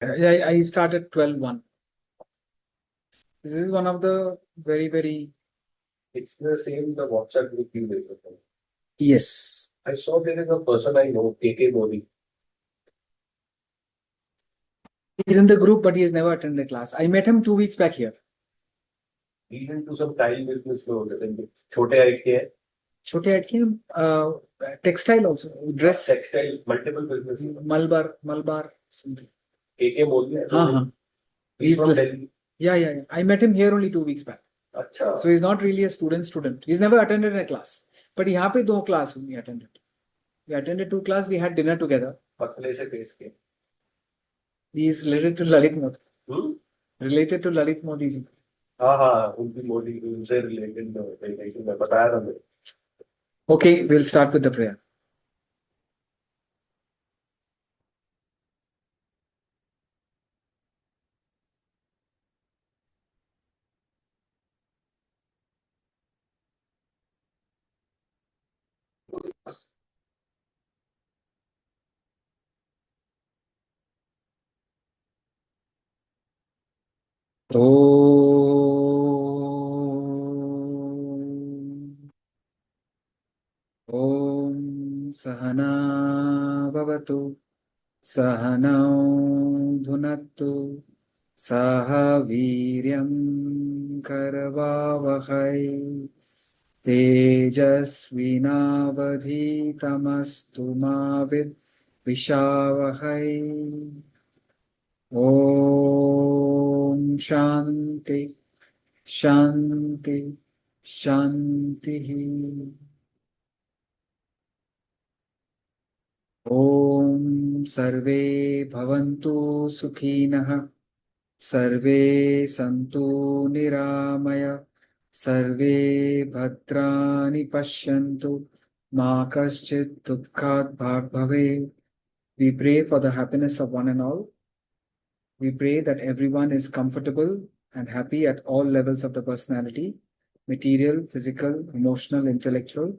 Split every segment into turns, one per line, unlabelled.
I started 12:1. This is one of the very.
It's the same, the WhatsApp group you made.
Yes.
I saw there is a person I know, KK Modi.
He's in the group, but he has never attended a class. I met him 2 weeks back here.
He's into some tile business में होते थे छोटे height के हैं
छोटे height के textile also dress
textile multiple business
Malabar something.
KK Modi है
हाँ.
He's from Delhi.
Yeah. I met him here only 2 weeks back.
अच्छा.
So he's not really a student. He's never attended a class. But यहाँ पे 2 class we attended. We attended 2 class. We had dinner together.
पतले से face के.
He is related to Lalit Modi. Related to Lalit Modi ji.
हाँ उनकी मोदी उनसे related नहीं मैं बताया था मुझे.
Okay, we'll start with the prayer. Om Sahana Bhavatu Sahanau Dhunattu Saha Viryam Karavavahai Tejasvinavadhitamastu ma Vishavahai. Om Shanti Shanti. Om Sarve Bhavantu Sukhinah Sarve Santu Niramaya Sarve Bhadrani Pashyantu Ma Kaschit Dukhat Bhag Bhave. We pray for the happiness of one and all. We pray that everyone is comfortable and happy at all levels of the personality, material, physical, emotional, intellectual.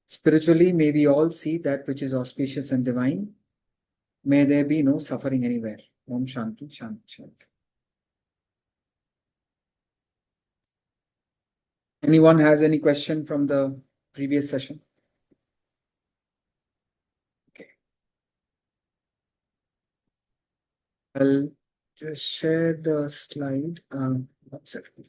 Spiritually, may we all see that which is auspicious and divine. May there be no suffering anywhere. Om Shanti, Shanti, Shanti. Anyone has any question from the previous session? Okay. I'll just share the slide. One second.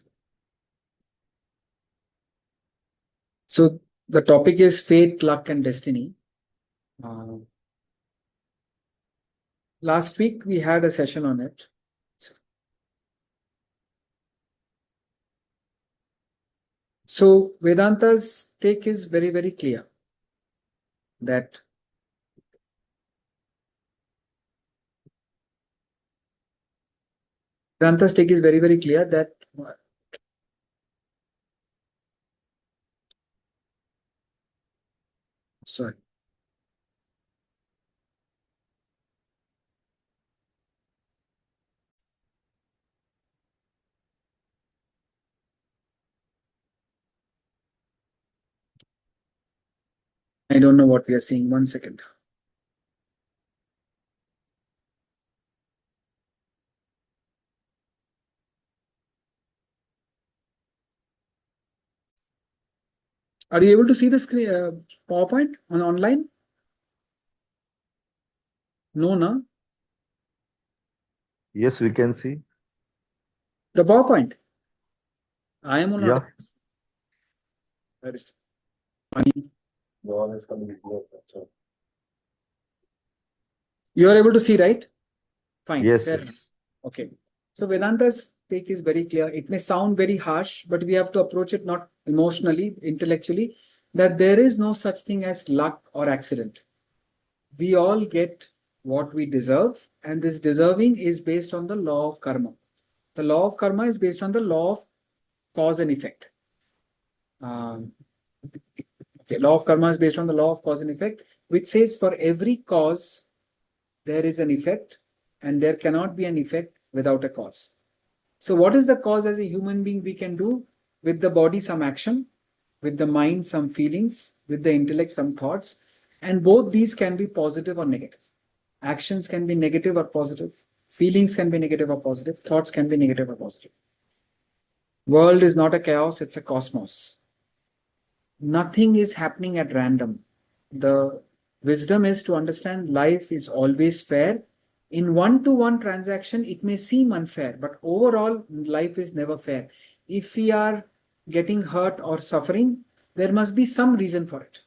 So the topic is fate, luck, and destiny. Last week we had a session on it. So Vedanta's take is very clear that Vedanta's take is very clear that sorry. I don't know what we are seeing. 1 second. Are you able to see the screen, PowerPoint on online? No, na?
Yes, we can see.
The PowerPoint. I am on.
Yeah.
That is funny. You are able to see, right? Fine.
Yes.
Okay. So Vedanta's take is very clear. It may sound very harsh, but we have to approach it not emotionally, intellectually, that there is no such thing as luck or accident. We all get what we deserve, and this deserving is based on the law of karma. The law of karma is based on the law of cause and effect. Law of karma is based on the law of cause and effect, which says for every cause, there is an effect, and there cannot be an effect without a cause. So what is the cause as a human being we can do? With the body, some action, with the mind, some feelings, with the intellect, some thoughts, and both these can be positive or negative. Actions can be negative or positive. Feelings can be negative or positive. Thoughts can be negative or positive. World is not a chaos, it's a cosmos. Nothing is happening at random. The wisdom is to understand life is always fair. In one-to-one transaction, it may seem unfair, but overall, life is never fair. If we are getting hurt or suffering, there must be some reason for it.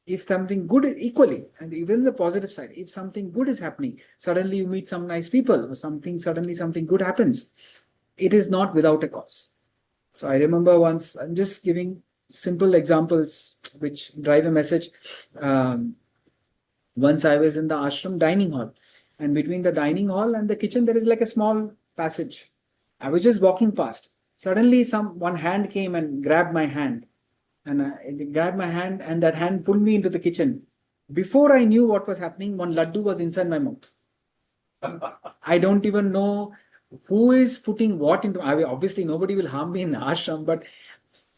If something good, equally, and even the positive side, if something good is happening, suddenly you meet some nice people, or suddenly something good happens, it is not without a cause. So I remember once, I'm just giving simple examples which drive a message. Once I was in the ashram dining hall, and between the dining hall and the kitchen, there is like a small passage. I was just walking past. Suddenly, one hand came and grabbed my hand, and it grabbed my hand, and that hand pulled me into the kitchen. Before I knew what was happening, one laddu was inside my mouth. I don't even know who is putting what into. Obviously, nobody will harm me in the ashram, but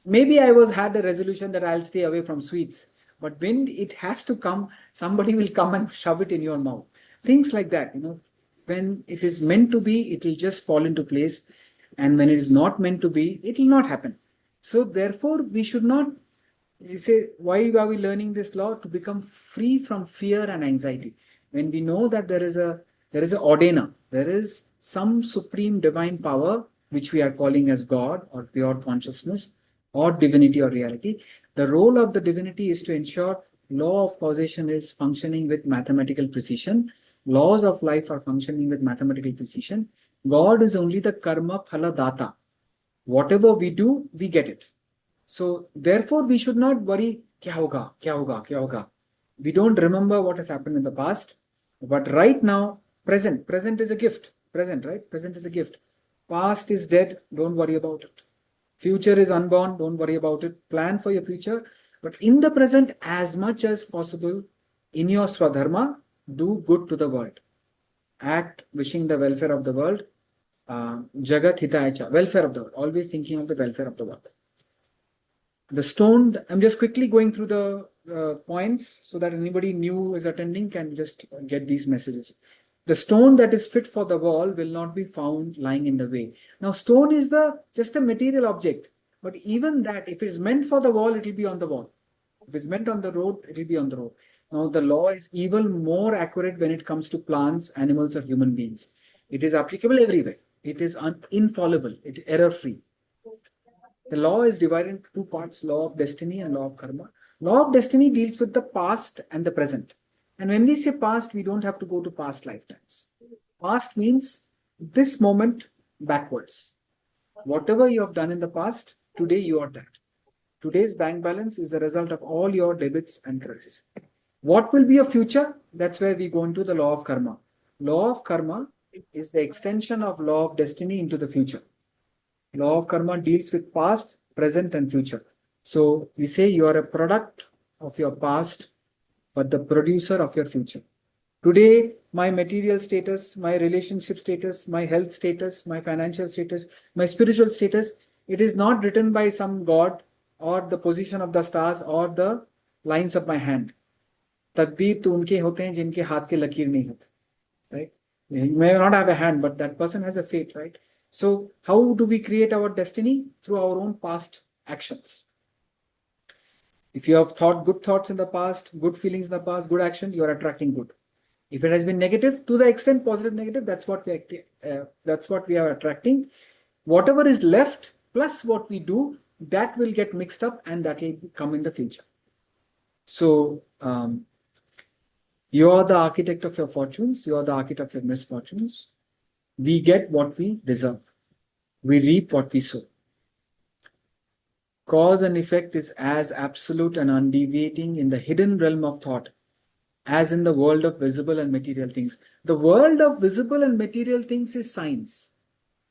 maybe I had a resolution that I'll stay away from sweets. But when it has to come, somebody will come and shove it in your mouth. Things like that, when it is meant to be, it will just fall into place. And when it is not meant to be, it will not happen. So therefore, we should not, you say, why are we learning this law? To become free from fear and anxiety. When we know that there is a ordena, there is some supreme divine power, which we are calling as God or pure consciousness or divinity or reality. The role of the divinity is to ensure law of causation is functioning with mathematical precision. Laws of life are functioning with mathematical precision. God is only the karma phala data. Whatever we do, we get it. So therefore, we should not worry, kya hoga, kya hoga, kya hoga. We don't remember what has happened in the past, but right now, present is a gift. Present is a gift. Past is dead, don't worry about it. Future is unborn, don't worry about it. Plan for your future, but in the present, as much as possible, in your swadharma, do good to the world. Act wishing the welfare of the world. Jagat hitaya cha, welfare of the world. Always thinking of the welfare of the world. The stone, I'm just quickly going through the points so that anybody new is attending can just get these messages. The stone that is fit for the wall will not be found lying in the way. Now, stone is just a material object, but even that, if it is meant for the wall, it will be on the wall. If it's meant on the road, it will be on the road. Now, the law is even more accurate when it comes to plants, animals, or human beings. It is applicable everywhere. It is infallible. It is error-free. The law is divided into two parts, law of destiny and law of karma. Law of destiny deals with the past and the present. And when we say past, we don't have to go to past lifetimes. Past means this moment backwards. Whatever you have done in the past, today you are that. Today's bank balance is the result of all your debits and credits. What will be your future? That's where we go into the law of karma. Law of karma is the extension of law of destiny into the future. Law of karma deals with past, present, and future. So we say you are a product of your past, but the producer of your future. Today, my material status, my relationship status, my health status, my financial status, my spiritual status, it is not written by some god or the position of the stars or the lines of my hand. तकदीर तो उनके होते हैं जिनके हाथ के लकीर नहीं होते, right? You may not have a hand, but that person has a fate, right? So how do we create our destiny? Through our own past actions. If you have thought good thoughts in the past, good feelings in the past, good action, you are attracting good. If it has been negative, to the extent positive, negative, that's what we are attracting. Whatever is left plus what we do, that will get mixed up and that will come in the future. So you are the architect of your fortunes. You are the architect of your misfortunes. We get what we deserve. We reap what we sow. Cause and effect is as absolute and undeviating in the hidden realm of thought as in the world of visible and material things. The world of visible and material things is science.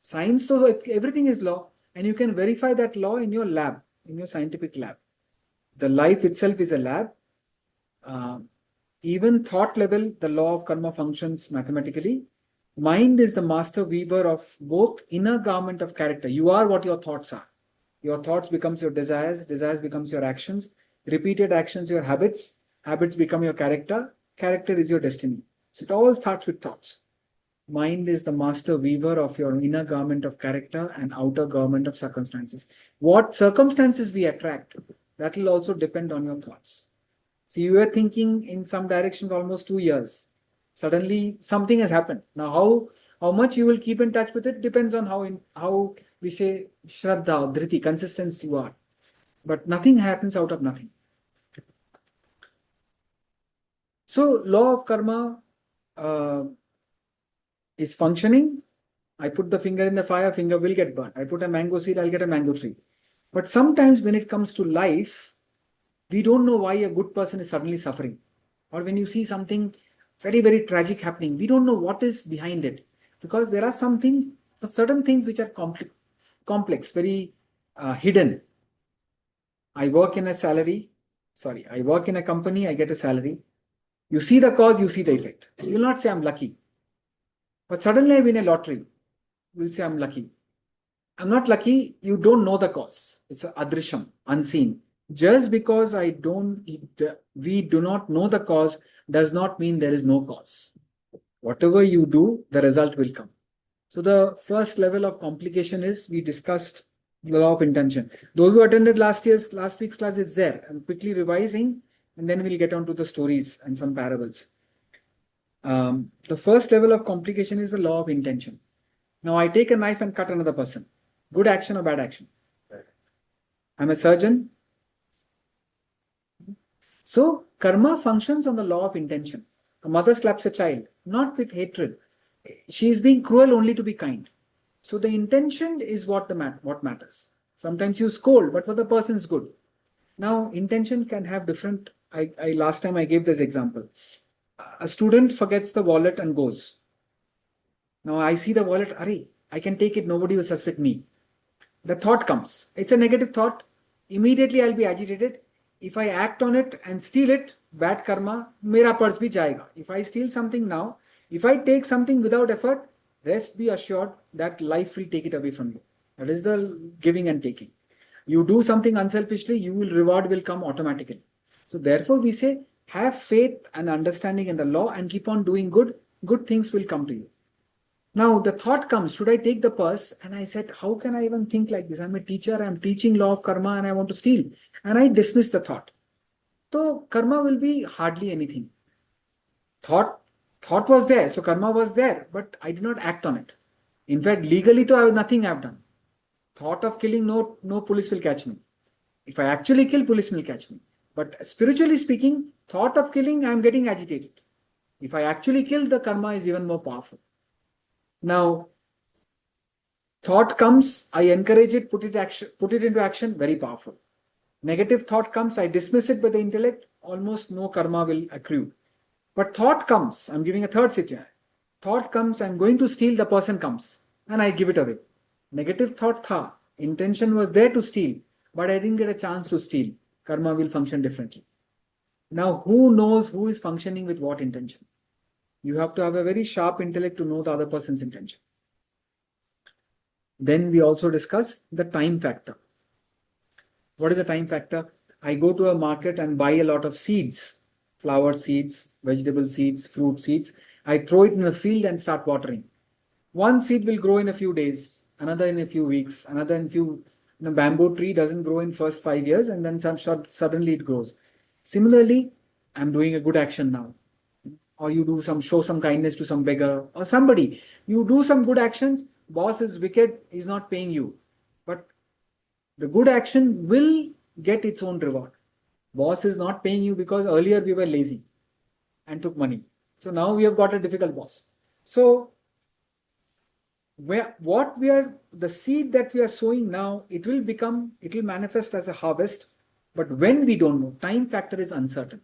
Science, so everything is law, and you can verify that law in your lab, in your scientific lab. The life itself is a lab. Even thought level, the law of karma functions mathematically. Mind is the master weaver of both inner garment of character. You are what your thoughts are. Your thoughts becomes your desires, desires becomes your actions, repeated actions your habits, habits become your character, character is your destiny. So it all starts with thoughts. Mind is the master weaver of your inner garment of character and outer garment of circumstances. What circumstances we attract, that will also depend on your thoughts. So you were thinking in some direction for almost 2 years. Suddenly something has happened. Now how much you will keep in touch with it depends on how we say Shraddha, Dhriti, consistency you are. But nothing happens out of nothing. So law of karma is functioning. I put the finger in the fire, finger will get burnt. I put a mango seed, I'll get a mango tree. But sometimes when it comes to life, we don't know why a good person is suddenly suffering. Or when you see something very, very tragic happening, we don't know what is behind it. Because there are certain things which are complex, very hidden. I work in a company, I get a salary. You see the cause, you see the effect. You will not say I'm lucky. But suddenly I win a lottery. You will say I'm lucky. I'm not lucky, you don't know the cause. It's adrisham, unseen. Just because we do not know the cause does not mean there is no cause. Whatever you do, the result will come. So the first level of complication is we discussed the law of intention. Those who attended last week's class is there. I'm quickly revising and then we'll get on to the stories and some parables. The first level of complication is the law of intention. Now I take a knife and cut another person. Good action or bad action? I'm a surgeon. So karma functions on the law of intention. A mother slaps a child, not with hatred. She is being cruel only to be kind. So the intention is what matters. Sometimes you scold, but for the person's good. Now intention can have different. Last time I gave this example. A student forgets the wallet and goes. Now I see the wallet. Arey, I can take it. Nobody will suspect me. The thought comes. It's a negative thought. Immediately I'll be agitated. If I act on it and steal it, bad karma, mera purse bhi jayega. If I steal something now, if I take something without effort, rest be assured that life will take it away from you. That is the giving and taking. You do something unselfishly, reward will come automatically. So therefore we say, have faith and understanding in the law and keep on doing good things will come to you. Now the thought comes, should I take the purse? And I said, how can I even think like this? I'm a teacher, I'm teaching law of karma and I want to steal. And I dismiss the thought. So karma will be hardly anything. Thought was there, so karma was there, but I did not act on it. In fact, legally, nothing I've done. Thought of killing, no police will catch me. If I actually kill, police will catch me. But spiritually speaking, thought of killing, I'm getting agitated. If I actually kill, the karma is even more powerful. Now, thought comes, I encourage it, put it into action, very powerful. Negative thought comes, I dismiss it by the intellect, almost no karma will accrue. But thought comes, I'm giving a third situation. Thought comes, I'm going to steal, the person comes, and I give it away. Negative thought tha, intention was there to steal, but I didn't get a chance to steal. Karma will function differently. Now, who knows who is functioning with what intention? You have to have a very sharp intellect to know the other person's intention. Then we also discuss the time factor. What is the time factor? I go to a market and buy a lot of seeds, flower seeds, vegetable seeds, fruit seeds. I throw it in the field and start watering. One seed will grow in a few days, another in a few weeks, another in a few. Bamboo tree doesn't grow in first 5 years and then suddenly it grows. Similarly, I'm doing a good action now. Or you show some kindness to some beggar or somebody. You do some good actions, boss is wicked, he's not paying you. But the good action will get its own reward. Boss is not paying you because earlier we were lazy and took money. So now we have got a difficult boss. So the seed that we are sowing now, it will manifest as a harvest. But when we don't know, time factor is uncertain.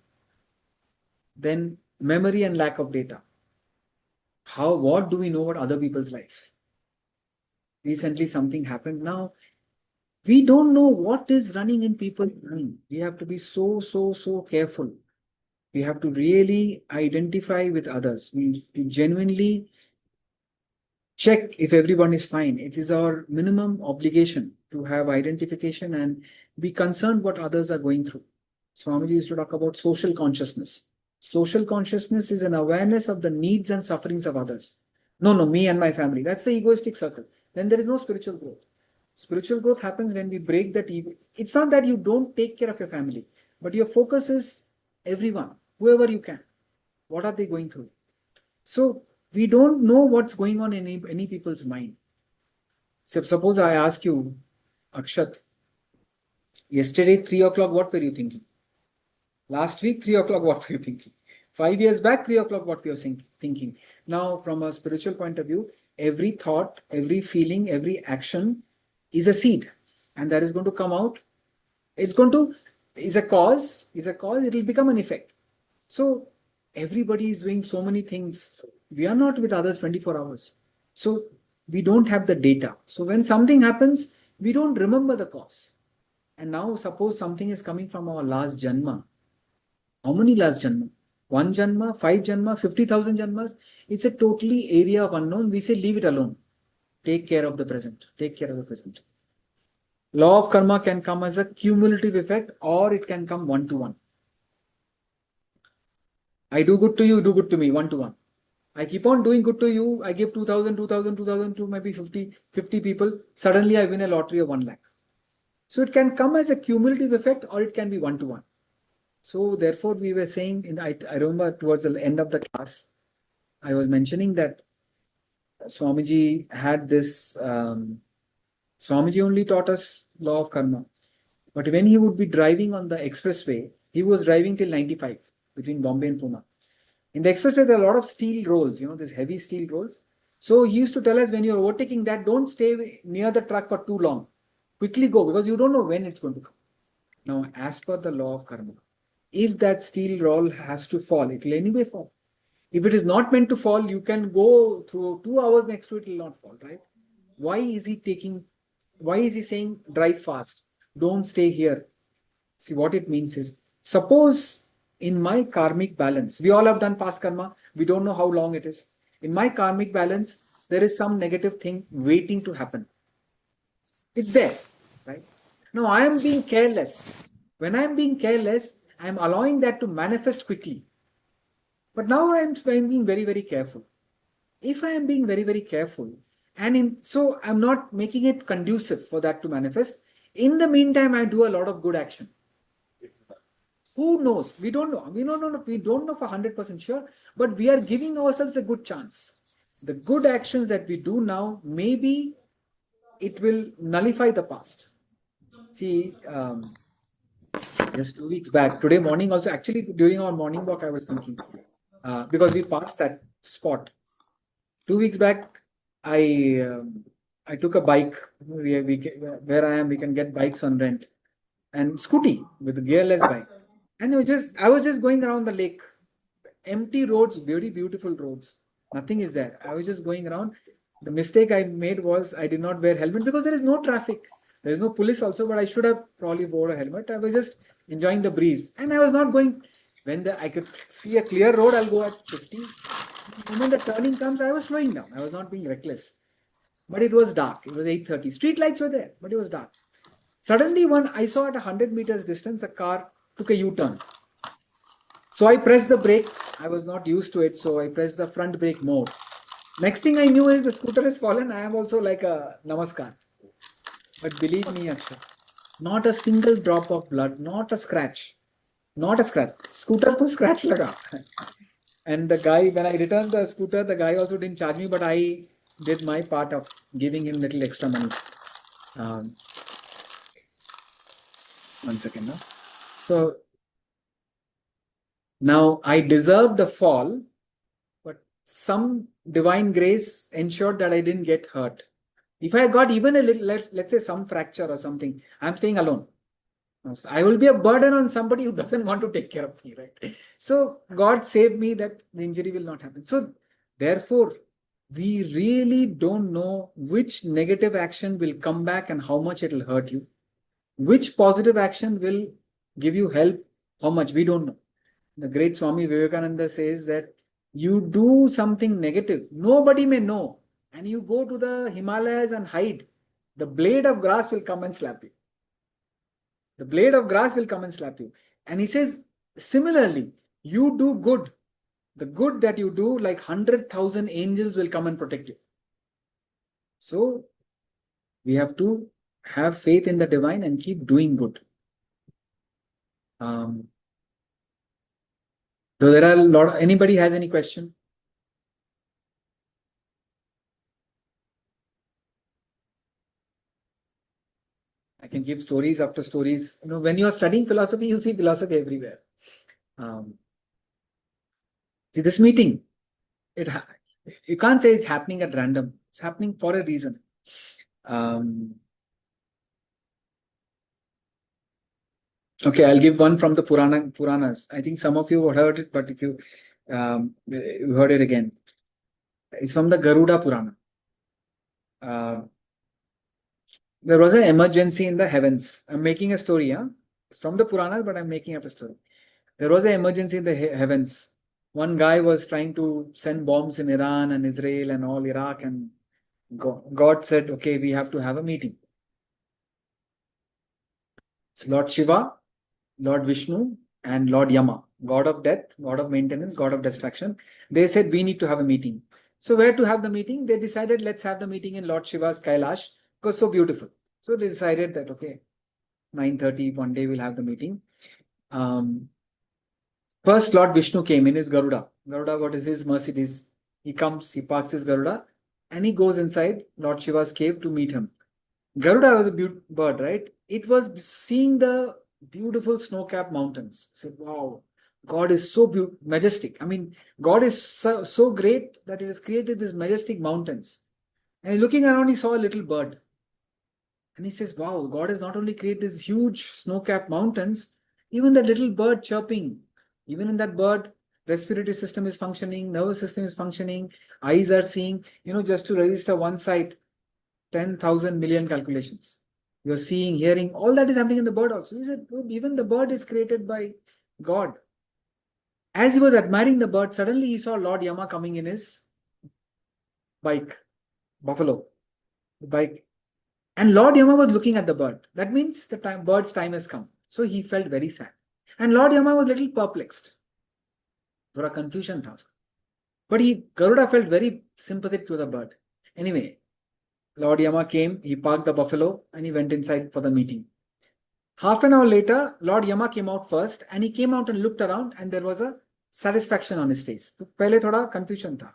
Then memory and lack of data. What do we know about other people's life? Recently something happened. Now, we don't know what is running in people's mind. We have to be so careful. We have to really identify with others. We genuinely check if everyone is fine. It is our minimum obligation to have identification and be concerned what others are going through. Swamiji used to talk about social consciousness. Social consciousness is an awareness of the needs and sufferings of others. No, me and my family. That's the egoistic circle. Then there is no spiritual growth. Spiritual growth happens when we break that ego. It's not that you don't take care of your family, but your focus is everyone, whoever you can. What are they going through? So we don't know what's going on in any people's mind. So suppose I ask you, Akshat, yesterday 3 o'clock, what were you thinking? Last week 3 o'clock, what were you thinking? 5 years back, 3 o'clock, what were you thinking? Now, from a spiritual point of view, every thought, every feeling, every action is a seed, and that is going to come out. It's going to is a cause, it will become an effect. So everybody is doing so many things. We are not with others 24 hours. So we don't have the data. So when something happens, we don't remember the cause. And now suppose something is coming from our last janma. How many last janma? 1 janma, 5 janma, 50,000 janmas. It's a totally area of unknown. We say leave it alone. Take care of the present. Take care of the present. Law of karma can come as a cumulative effect, or it can come one-to-one. I do good to you, do good to me, one-to-one. I keep on doing good to you. I give 2,000 to maybe 50 people. Suddenly I win a lottery of 1 lakh. So it can come as a cumulative effect, or it can be one-to-one. So therefore we were saying, I remember towards the end of the class, I was mentioning that Swamiji had this, Swamiji only taught us law of karma. But when he would be driving on the expressway, he was driving till 95 between Bombay and Pune. In the expressway, there are a lot of steel rolls, these heavy steel rolls. So he used to tell us, when you're overtaking that, don't stay near the truck for too long. Quickly go, because you don't know when it's going to come. Now, as per the law of karma, if that steel roll has to fall, it will anyway fall. If it is not meant to fall, you can go through 2 hours next to it, will not fall, right? Why is he saying drive fast? Don't stay here. See, what it means is, suppose in my karmic balance, we all have done past karma, we don't know how long it is. In my karmic balance, there is some negative thing waiting to happen. It's there, right? Now I am being careless. When I am being careless, I am allowing that to manifest quickly. But now I am being very, very careful. If I am being very, very careful, so I'm not making it conducive for that to manifest. In the meantime, I do a lot of good action. Who knows? We don't know. We don't know for 100% sure, but we are giving ourselves a good chance. The good actions that we do now, maybe it will nullify the past. See, just 2 weeks back, today morning also, actually during our morning walk, I was thinking, because we passed that spot. 2 weeks back, I took a bike. Where I am, we can get bikes on rent, and scooty with a gearless bike. And I was just going around the lake, empty roads, very beautiful roads. Nothing is there. I was just going around. The mistake I made was I did not wear helmet, because there is no traffic. There is no police also, but I should have probably wore a helmet. I was just enjoying the breeze, and I was not going. When I could see a clear road, I'll go at 50. And when the turning comes, I was slowing down. I was not being reckless. But it was dark. It was 8:30. Street lights were there, but it was dark. Suddenly, I saw at 100 meters distance, a car took a U-turn. So I pressed the brake. I was not used to it, so I pressed the front brake more. Next thing I knew is the scooter has fallen. I am also like a namaskar. But believe me, Akshay, not a single drop of blood, not a scratch. Not a scratch. Scooter ko scratch laga. And the guy, when I returned the scooter, the guy also didn't charge me, but I did my part of giving him little extra money. 1 second now. So now I deserved the fall, but some divine grace ensured that I didn't get hurt. If I got even a little, let's say some fracture or something, I'm staying alone. I will be a burden on somebody who doesn't want to take care of me, right? So God saved me that the injury will not happen. So therefore, we really don't know which negative action will come back and how much it will hurt you. Which positive action will give you help, how much, we don't know. The great Swami Vivekananda says that you do something negative, nobody may know, and you go to the Himalayas and hide, the blade of grass will come and slap you. The blade of grass will come and slap you. And he says, similarly, you do good, The good that you do, like 100,000 angels will come and protect you. So we have to have faith in the divine and keep doing good. Though there are a lot of, anybody has any question? I can give stories after stories. You know, when you are studying philosophy, you see philosophy everywhere. See this meeting, you can't say it's happening at random. It's happening for a reason. Okay, I'll give one from the Puranas. I think some of you have heard it, but if you heard it again, it's from the Garuda Purana. There was an emergency in the heavens. I'm making a story, huh? It's from the Puranas, but I'm making up a story. There was an emergency in the heavens. One guy was trying to send bombs in Iran and Israel and all Iraq, and God said, okay, we have to have a meeting. So Lord Shiva, Lord Vishnu, and Lord Yama, God of death, God of maintenance, God of destruction, they said we need to have a meeting. So where to have the meeting? They decided let's have the meeting in Lord Shiva's Kailash because so beautiful. So they decided that okay, 9:30 one day we'll have the meeting. First Lord Vishnu came in his Garuda. Garuda, what is his Mercedes? He comes, he parks his Garuda, and he goes inside Lord Shiva's cave to meet him. Garuda was a bird, right? It was seeing the beautiful snow-capped mountains. Said, wow, God is so majestic. I mean, God is so great that He has created these majestic mountains. And looking around, he saw a little bird. And he says, wow, God has not only created these huge snow-capped mountains, even the little bird chirping, even in that bird, respiratory system is functioning, nervous system is functioning, eyes are seeing, just to register one sight, 10,000 million calculations. You're seeing, hearing, all that is happening in the bird also. He said, even the bird is created by God. As he was admiring the bird, suddenly he saw Lord Yama coming in his bike, buffalo, the bike. And Lord Yama was looking at the bird. That means the bird's time has come. So he felt very sad. And Lord Yama was a little perplexed. For a confusion task. But Garuda felt very sympathetic to the bird. Anyway, Lord Yama came, he parked the buffalo, and he went inside for the meeting. Half an hour later, Lord Yama came out first, and he came out and looked around, and there was a satisfaction on his face. Pehle thoda confusion tha.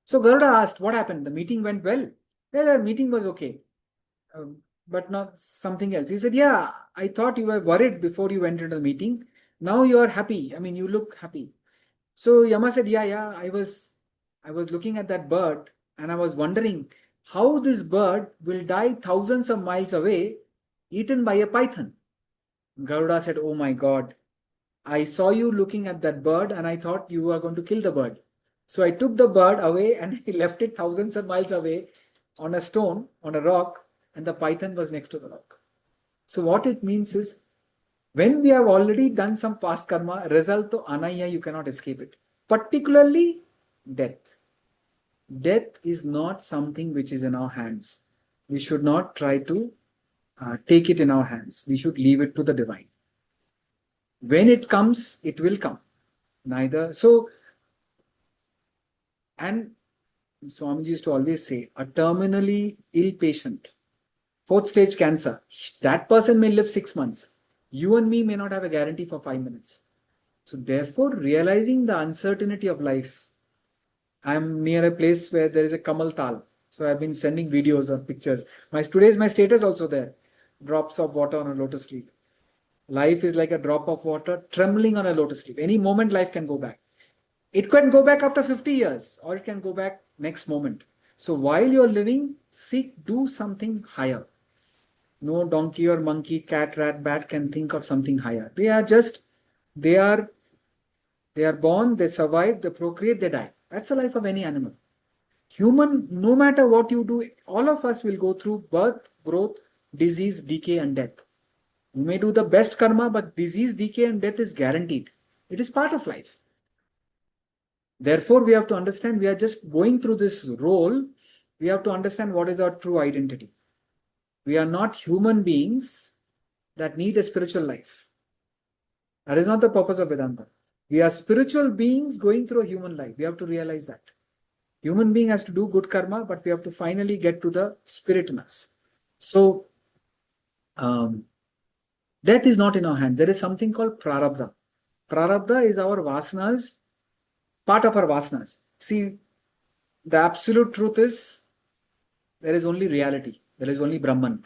So Garuda asked, what happened? The meeting went well? Yeah, the meeting was okay. But not something else. He said, yeah, I thought you were worried before you went into the meeting. Now you are happy. I mean, you look happy. So Yama said, yeah, I was looking at that bird and I was wondering how this bird will die thousands of miles away, eaten by a python. Garuda said, oh my God, I saw you looking at that bird and I thought you were going to kill the bird. So I took the bird away and I left it thousands of miles away on a stone, on a rock, and the python was next to the rock. So what it means is, when we have already done some past karma, result to anaya, you cannot escape it. Particularly death. Death is not something which is in our hands. We should not try to take it in our hands. We should leave it to the divine. When it comes, it will come. Neither. So, and Swamiji used to always say, a terminally ill patient, 4th stage cancer, that person may live 6 months. You and me may not have a guarantee for 5 minutes. So therefore, realizing the uncertainty of life, I'm near a place where there is a Kamal Tal. So I've been sending videos or pictures. Today's my status also there. Drops of water on a lotus leaf. Life is like a drop of water trembling on a lotus leaf. Any moment life can go back. It can go back after 50 years or it can go back next moment. So while you're living, do something higher. No donkey or monkey, cat, rat, bat can think of something higher. They are born, they survive, they procreate, they die. That's the life of any animal. Human, no matter what you do, all of us will go through birth, growth, disease, decay, and death. You may do the best karma, but disease, decay, and death is guaranteed. It is part of life. Therefore, we have to understand we are just going through this role. We have to understand what is our true identity. We are not human beings that need a spiritual life. That is not the purpose of Vedanta. We are spiritual beings going through a human life. We have to realize that. Human being has to do good karma, but we have to finally get to the spirit in us. So, death is not in our hands. There is something called prarabdha. Prarabdha is our vasanas, part of our vasanas. See, the absolute truth is there is only reality. There is only Brahman.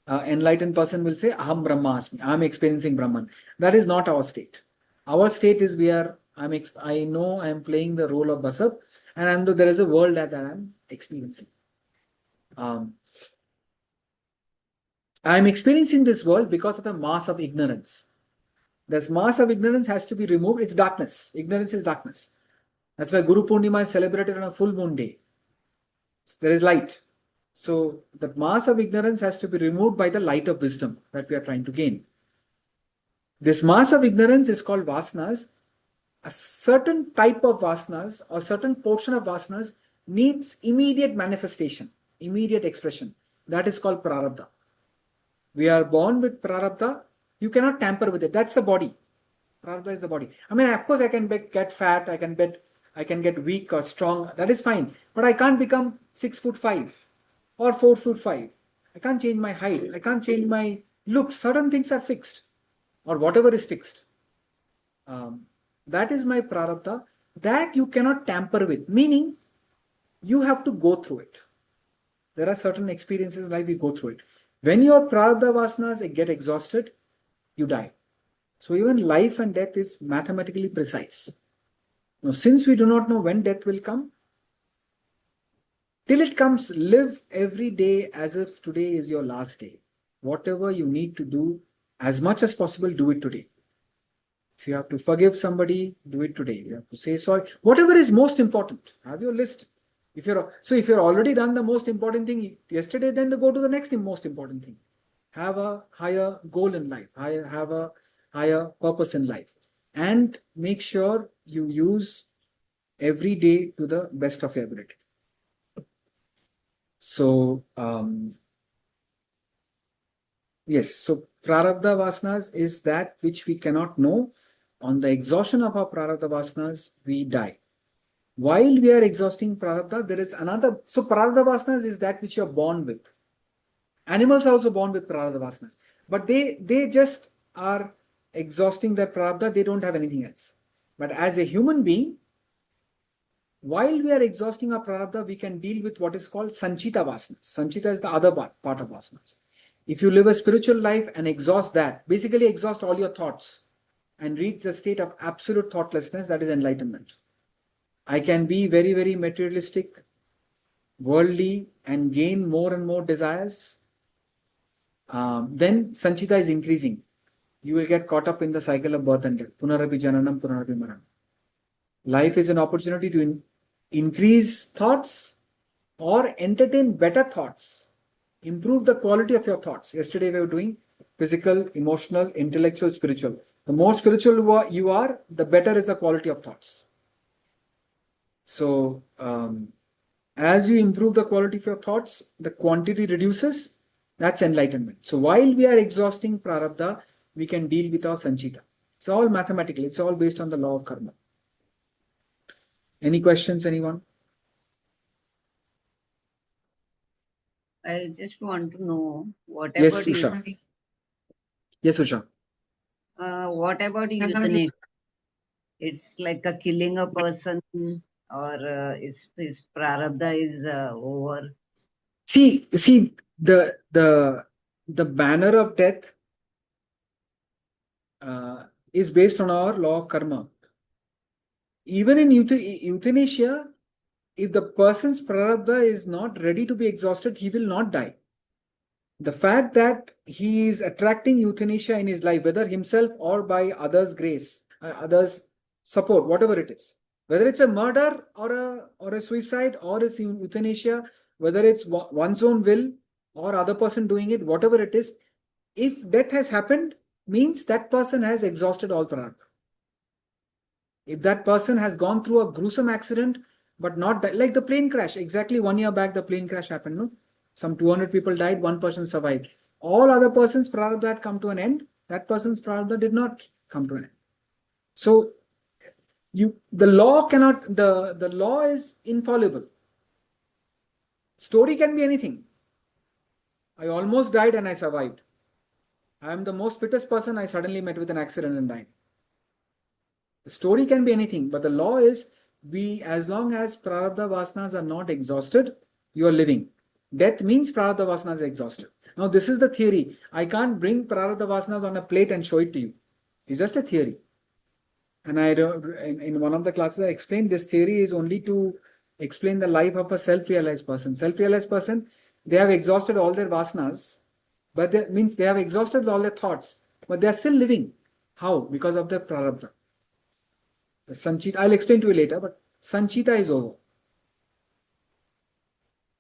Enlightened person will say, Aham Brahmasmi. I am experiencing Brahman. That is not our state. Our state is I know I am playing the role of Basab, and there is a world that I am experiencing. I am experiencing this world because of a mass of ignorance. This mass of ignorance has to be removed. It's darkness. Ignorance is darkness. That's why Guru Purnima is celebrated on a full moon day. There is light. So the mass of ignorance has to be removed by the light of wisdom that we are trying to gain. This mass of ignorance is called vasanas. A certain type of vasanas or certain portion of vasanas needs immediate manifestation, immediate expression. That is called prarabdha. We are born with prarabdha. You cannot tamper with it. That's the body. Prarabdha is the body. I mean, of course, I can get fat. I can get weak or strong. That is fine. But I can't become 6'5" or 4'5". I can't change my height. I can't change my looks. Certain things are fixed, or whatever is fixed. That is my prarabdha. That you cannot tamper with. Meaning, you have to go through it. There are certain experiences in life we go through it. When your prarabdha vasanas get exhausted, you die. So even life and death is mathematically precise. Now, since we do not know when death will come, till it comes, live every day as if today is your last day. Whatever you need to do, as much as possible, do it today. If you have to forgive somebody, do it today. You have to say sorry. Whatever is most important, have your list. If you're already done the most important thing yesterday, then go to the next most important thing. Have a higher goal in life. Have a higher purpose in life. And make sure you use every day to the best of your ability. So, yes, so prarabdha vasanas is that which we cannot know. On the exhaustion of our prarabdha vasanas, we die. While we are exhausting prarabdha, there is another. So, prarabdha vasanas is that which you are born with. Animals are also born with prarabdha vasanas. But they just are exhausting their prarabdha, they don't have anything else. But as a human being, while we are exhausting our prarabdha, we can deal with what is called sanchita vasanas. Sanchita is the other part of vasanas. If you live a spiritual life and exhaust that, basically exhaust all your thoughts and reach the state of absolute thoughtlessness, that is enlightenment. I can be very, very materialistic, worldly, and gain more and more desires. Then sanchita is increasing. You will get caught up in the cycle of birth and death. Punarapi jananam, punarapi maranam. Life is an opportunity to increase thoughts or entertain better thoughts. Improve the quality of your thoughts. Yesterday we were doing physical, emotional, intellectual, spiritual. The more spiritual you are, the better is the quality of thoughts. So, as you improve the quality of your thoughts, the quantity reduces. That's enlightenment. So, while we are exhausting prarabdha, we can deal with our sanchita. It's all mathematical. It's all based on the law of karma. Any questions, anyone?
I just want to know what about
Yes, Usha. Yes, Usha.
What about euthanasia? It's like a killing a person, or is prarabdha is over?
See, the banner of death is based on our law of karma. Even in euthanasia, if the person's prarabdha is not ready to be exhausted, he will not die. The fact that he is attracting euthanasia in his life, whether himself or by others' grace, others' support, whatever it is, whether it's a murder or a suicide or it's euthanasia, whether it's one's own will or other person doing it, whatever it is, if death has happened, means that person has exhausted all prarabdha. If that person has gone through a gruesome accident, but not like the plane crash, exactly 1 year back, the plane crash happened, no? Some 200 people died, one person survived. All other persons' prarabdha had come to an end. That person's prarabdha did not come to an end. So The law is infallible. Story can be anything. I almost died and I survived. I am the most fittest person. I suddenly met with an accident and died. The story can be anything, but the law is as long as prarabdha vasanas are not exhausted, you are living. Death means prarabdha vasanas are exhausted. Now, this is the theory. I can't bring prarabdha vasanas on a plate and show it to you. It's just a theory. And in one of the classes, I explained this theory is only to explain the life of a self-realized person. Self-realized person, they have exhausted all their vasanas, but that means they have exhausted all their thoughts, but they are still living. How? Because of their prarabdha. The Sanchita, I'll explain to you later, but Sanchita is over.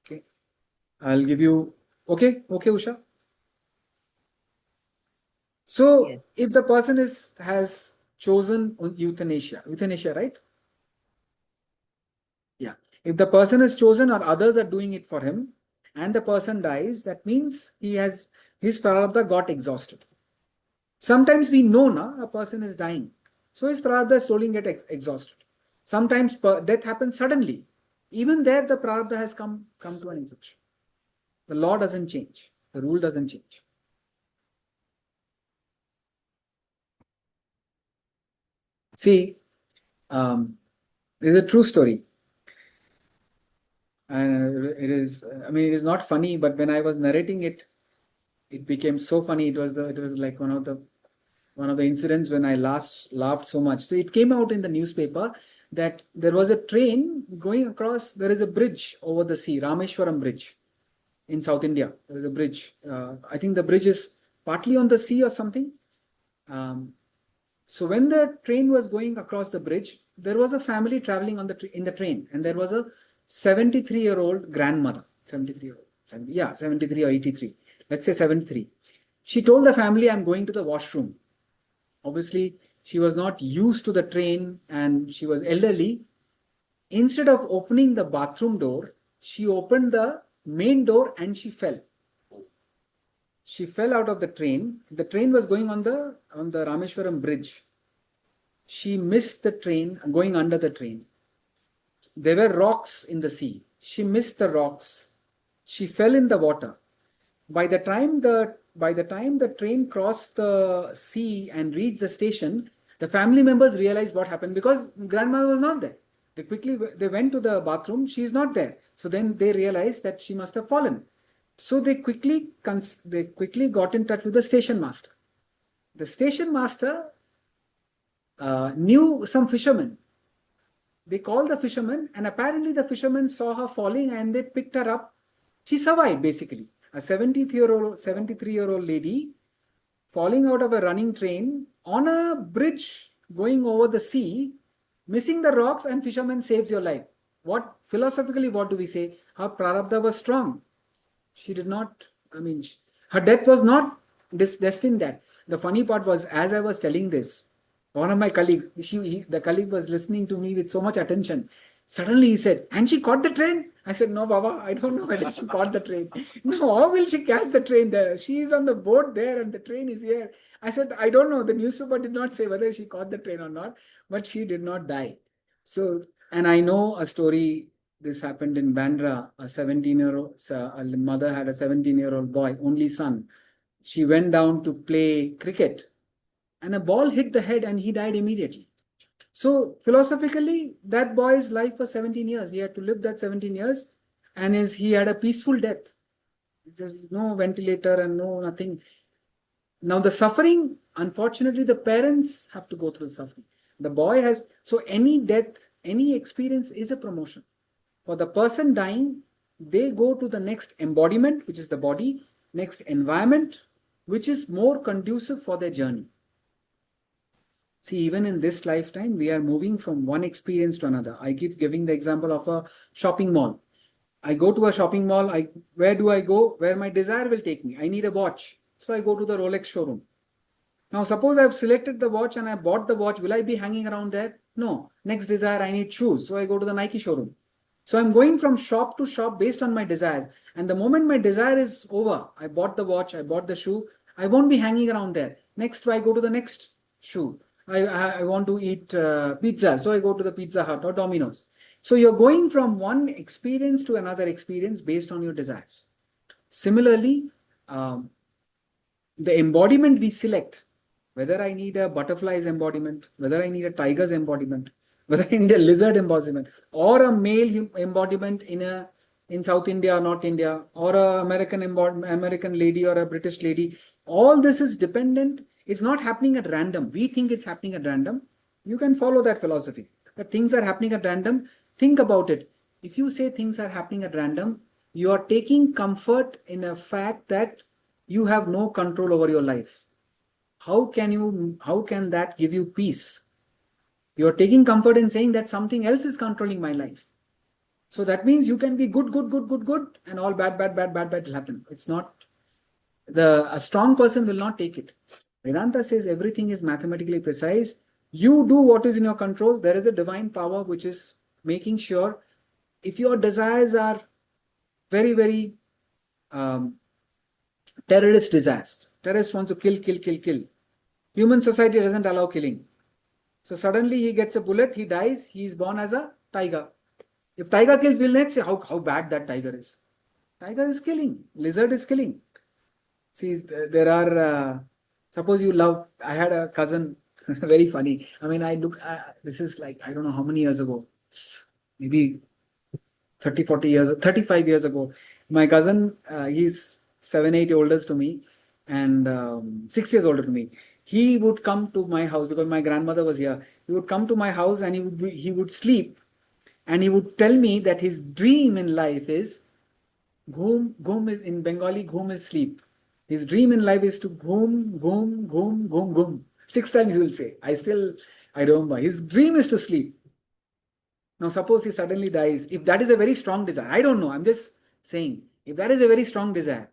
Okay. I'll give you, okay, Usha. So
Yes.
if the person has chosen euthanasia, right? Yeah. If the person is chosen or others are doing it for him and the person dies, that means his prarabdha got exhausted. Sometimes we know a person is dying. So his prarabdha slowly get exhausted. Sometimes death happens suddenly. Even there the prarabdha has come to an exhaustion. The law doesn't change. The rule doesn't change. See, it is a true story. And it is not funny, but when I was narrating it, it became so funny. It was like one of the incidents when I laughed so much. So it came out in the newspaper that there was a train going across, there is a bridge over the sea, Rameshwaram Bridge in South India. There is a bridge. I think the bridge is partly on the sea or something. So when the train was going across the bridge, there was a family traveling in the train, and there was a 73-year-old grandmother. 73 or 83. Let's say 73. She told the family, I'm going to the washroom. Obviously, she was not used to the train and she was elderly. Instead of opening the bathroom door, she opened the main door and she fell. She fell out of the train. The train was going on the Rameshwaram bridge. She missed the train going under the train. There were rocks in the sea. She missed the rocks. She fell in the water. By the time the train crossed the sea and reached the station, the family members realized what happened because grandmother was not there. They went to the bathroom. She is not there. So then they realized that she must have fallen. So they quickly got in touch with the station master. The station master knew some fishermen. They called the fishermen, and apparently the fishermen saw her falling and they picked her up. She survived, basically. A 73-year-old lady falling out of a running train on a bridge going over the sea, missing the rocks, and fisherman saves your life. Philosophically, what do we say? Her prarabdha was strong. She did not, her death was not destined that. The funny part was, as I was telling this, one of my colleagues, the colleague was listening to me with so much attention. Suddenly he said, and she caught the train? I said, no, Baba, I don't know whether she caught the train. No, how will she catch the train there? She is on the boat there and the train is here. I said, I don't know. The newspaper did not say whether she caught the train or not, but she did not die. So, and I know a story. This happened in Bandra. A mother had a 17-year-old boy, only son. She went down to play cricket and a ball hit the head and he died immediately. So philosophically, that boy's life was 17 years. He had to live that 17 years and he had a peaceful death. Just no ventilator and no nothing. Now the suffering, unfortunately, the parents have to go through the suffering. The boy has, so any death, any experience is a promotion. For the person dying, they go to the next embodiment, which is the body, next environment, which is more conducive for their journey. See, even in this lifetime, we are moving from one experience to another. I keep giving the example of a shopping mall. I go to a shopping mall. Where do I go? Where my desire will take me. I need a watch. So I go to the Rolex showroom. Now, suppose I've selected the watch and I bought the watch. Will I be hanging around there? No. Next desire, I need shoes. So I go to the Nike showroom. So I'm going from shop to shop based on my desires. And the moment my desire is over, I bought the watch, I bought the shoe, I won't be hanging around there. Next, I go to the next shoe. I want to eat pizza, so I go to the Pizza Hut or Domino's. So you're going from one experience to another experience based on your desires. Similarly, the embodiment we select, whether I need a butterfly's embodiment, whether I need a tiger's embodiment, whether I need a lizard embodiment, or a male embodiment in South India or North India, or a American lady or a British lady, all this is dependent. It's not happening at random. We think it's happening at random. You can follow that philosophy. That things are happening at random. Think about it. If you say things are happening at random, you are taking comfort in a fact that you have no control over your life. How can that give you peace? You're taking comfort in saying that something else is controlling my life. So that means you can be good, and all bad will happen. It's not, a strong person will not take it. Vedanta says everything is mathematically precise. You do what is in your control. There is a divine power which is making sure if your desires are very, very terrorist desires. Terrorist wants to kill. Human society doesn't allow killing. So suddenly he gets a bullet, he dies, he is born as a tiger. If tiger kills, we'll not say how bad that tiger is. Tiger is killing, lizard is killing. See, there are, suppose you love, I had a cousin, very funny. I mean, this is like, I don't know how many years ago, maybe 30, 40 years, 35 years ago. My cousin, he's 7, 8 older to me and 6 years older to me. He would come to my house because my grandmother was here. He would come to my house and he would sleep and he would tell me that his dream in life is ghum is in Bengali, ghum is sleep. His dream in life is to ghum. 6 times he will say. I remember. His dream is to sleep. Now suppose he suddenly dies. If that is a very strong desire, I don't know. I'm just saying. If that is a very strong desire,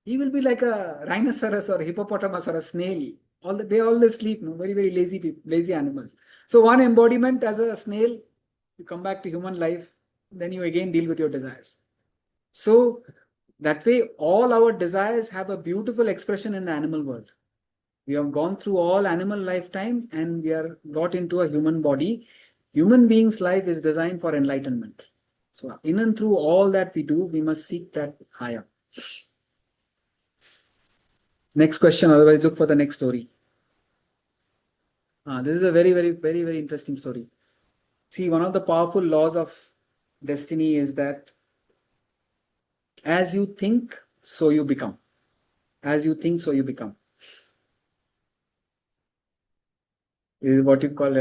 he will be like a rhinoceros or a hippopotamus or a snail. They always sleep, no? Very, very lazy animals. So one embodiment as a snail, you come back to human life, then you again deal with your desires. So that way, all our desires have a beautiful expression in the animal world. We have gone through all animal lifetime and we are got into a human body. Human being's life is designed for enlightenment. So in and through all that we do, we must seek that higher. Next question, otherwise look for the next story. This is a very, very, very, very interesting story. See, one of the powerful laws of destiny is that as you think, so you become. As you think, so you become. This is what you call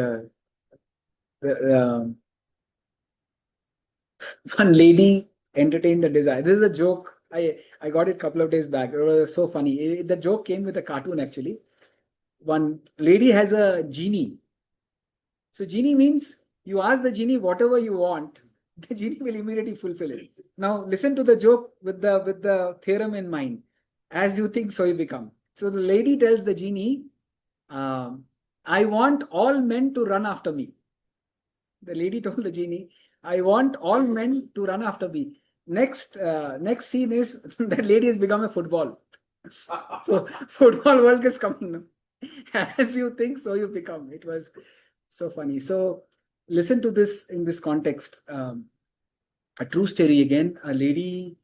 one lady entertained the desire. This is a joke. I got it a couple of days back. It was so funny. The joke came with a cartoon actually. One lady has a genie. So genie means you ask the genie whatever you want, the genie will immediately fulfill it. Now listen to the joke with the theorem in mind. As you think, so you become. So the lady tells the genie, I want all men to run after me. The lady told the genie, I want all men to run after me. Next scene is that lady has become a football. So football world is coming now. As you think, so you become. It was so funny. So listen to this in this context. A true story again. A lady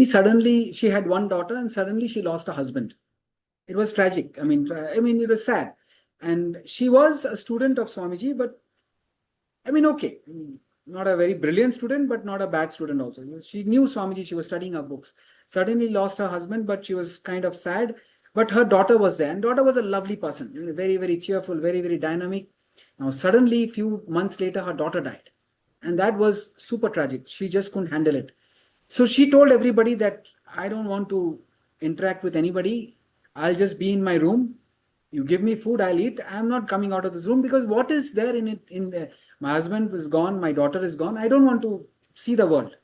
suddenly, she had one daughter and suddenly she lost a husband. It was tragic. I mean, it was sad. And she was a student of Swamiji, but I mean, okay, not a very brilliant student, but not a bad student also. She knew Swamiji, she was studying her books. Suddenly lost her husband, but she was kind of sad. But her daughter was there, and daughter was a lovely person, very, very cheerful, very, very dynamic. Now, suddenly, a few months later, her daughter died. And that was super tragic. She just couldn't handle it. So she told everybody that I don't want to interact with anybody. I'll just be in my room. You give me food, I'll eat. I'm not coming out of this room because what is there in it? My husband is gone, my daughter is gone. I don't want to see the world.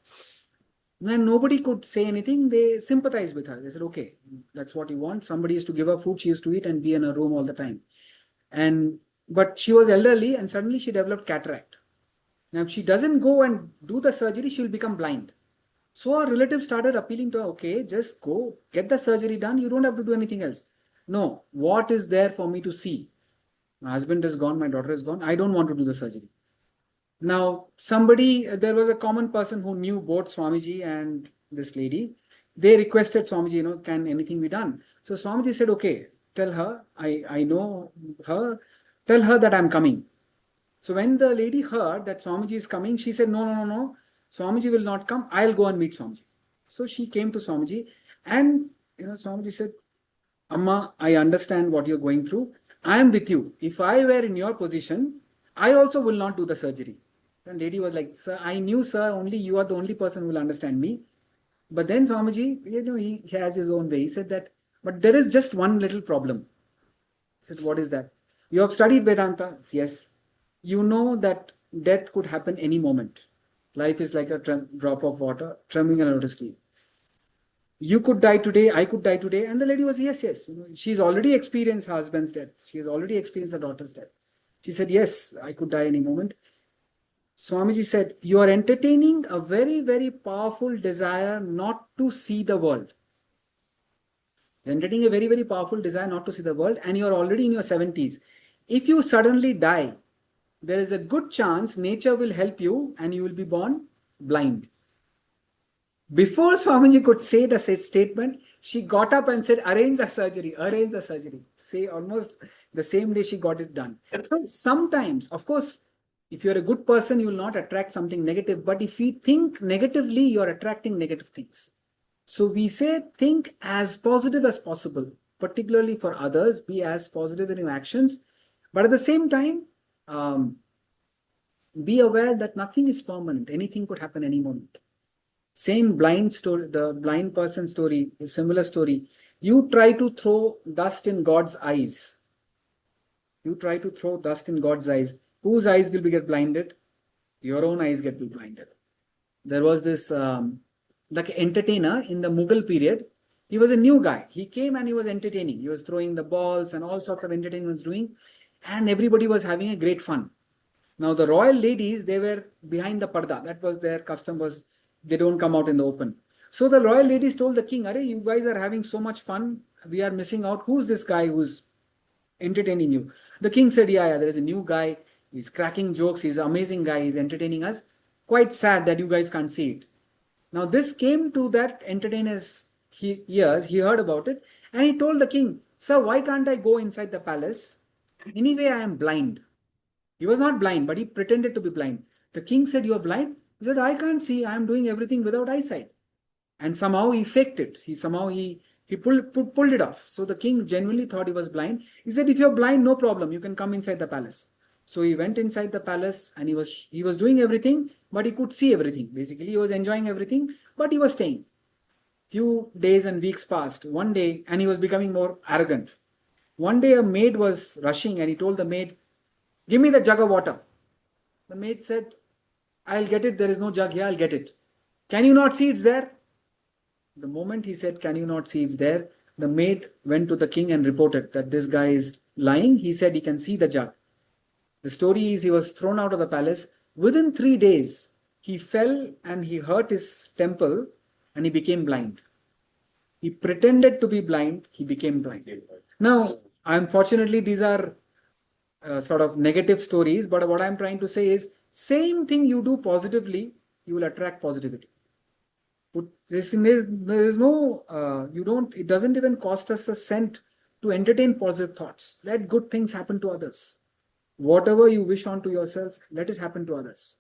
When nobody could say anything, they sympathized with her. They said, okay, that's what you want. Somebody used to give her food, she used to eat and be in her room all the time. But she was elderly and suddenly she developed cataract. Now, if she doesn't go and do the surgery, she will become blind. So her relatives started appealing to her, okay, just go, get the surgery done. You don't have to do anything else. no, what is there for me to see? My husband is gone, my daughter is gone. I don't want to do the surgery. Now, there was a common person who knew both Swamiji and this lady. They requested Swamiji, can anything be done? So Swamiji said, okay, tell her, I know her, tell her that I'm coming. So when the lady heard that Swamiji is coming, she said, no, Swamiji will not come. I'll go and meet Swamiji. So she came to Swamiji and, Swamiji said, Amma, I understand what you're going through. I am with you. If I were in your position, I also will not do the surgery. And lady was like, sir, I knew, sir, only you are the only person who will understand me. But then Swamiji, he has his own way. He said that, but there is just one little problem. He said, what is that? You have studied Vedanta? Yes. You know that death could happen any moment. Life is like a drop of water, trembling and noticeably. You could die today, I could die today. And the lady was, yes. She's already experienced her husband's death. She has already experienced her daughter's death. She said, yes, I could die any moment. Swamiji said, you are entertaining a very, very powerful desire not to see the world. You're entertaining a very, very powerful desire not to see the world, and you're already in your 70s. If you suddenly die, there is a good chance nature will help you and you will be born blind. Before Swamiji could say the statement, she got up and said, arrange the surgery. Say almost the same day she got it done. So sometimes, of course, if you're a good person, you will not attract something negative. But if you think negatively, you're attracting negative things. So we say, think as positive as possible, particularly for others, be as positive in your actions. But at the same time, be aware that nothing is permanent. Anything could happen any moment. Same blind story, the blind person story, a similar story. You try to throw dust in God's eyes. Whose eyes will get blinded? Your own eyes get blinded. There was this like entertainer in the Mughal period. He was a new guy. He came and he was entertaining. He was throwing the balls and all sorts of entertainment was doing. And everybody was having a great fun. Now the royal ladies, they were behind the parda. That was their custom, was they don't come out in the open. So the royal ladies told the king, "Arey, you guys are having so much fun. We are missing out. Who's this guy who's entertaining you?" The king said, yeah, there is a new guy. He's cracking jokes. He's an amazing guy. He's entertaining us. Quite sad that you guys can't see it. Now this came to that entertainer's ears. He heard about it and he told the king, "Sir, why can't I go inside the palace? Anyway, I am blind." He was not blind, but he pretended to be blind. The king said, "You are blind?" He said, "I can't see. I am doing everything without eyesight." And somehow he faked it. He pulled it off. So the king genuinely thought he was blind. He said, "If you're blind, no problem. You can come inside the palace." So he went inside the palace and he was doing everything, but he could see everything. Basically, he was enjoying everything, but he was staying. Few days and weeks passed. One day, and he was becoming more arrogant. One day a maid was rushing and he told the maid, "Give me the jug of water." The maid said, "I'll get it. There is no jug here. I'll get it." "Can you not see it's there?" The moment he said, "Can you not see it's there?" the maid went to the king and reported that this guy is lying. He said he can see the jug. The story is he was thrown out of the palace. Within 3 days, he fell and he hurt his temple and he became blind. He pretended to be blind. He became blind. Now, unfortunately, these are sort of negative stories, but what I'm trying to say is, same thing you do positively, you will attract positivity. There is no, it doesn't even cost us a cent to entertain positive thoughts. Let good things happen to others. Whatever you wish onto yourself, let it happen to others.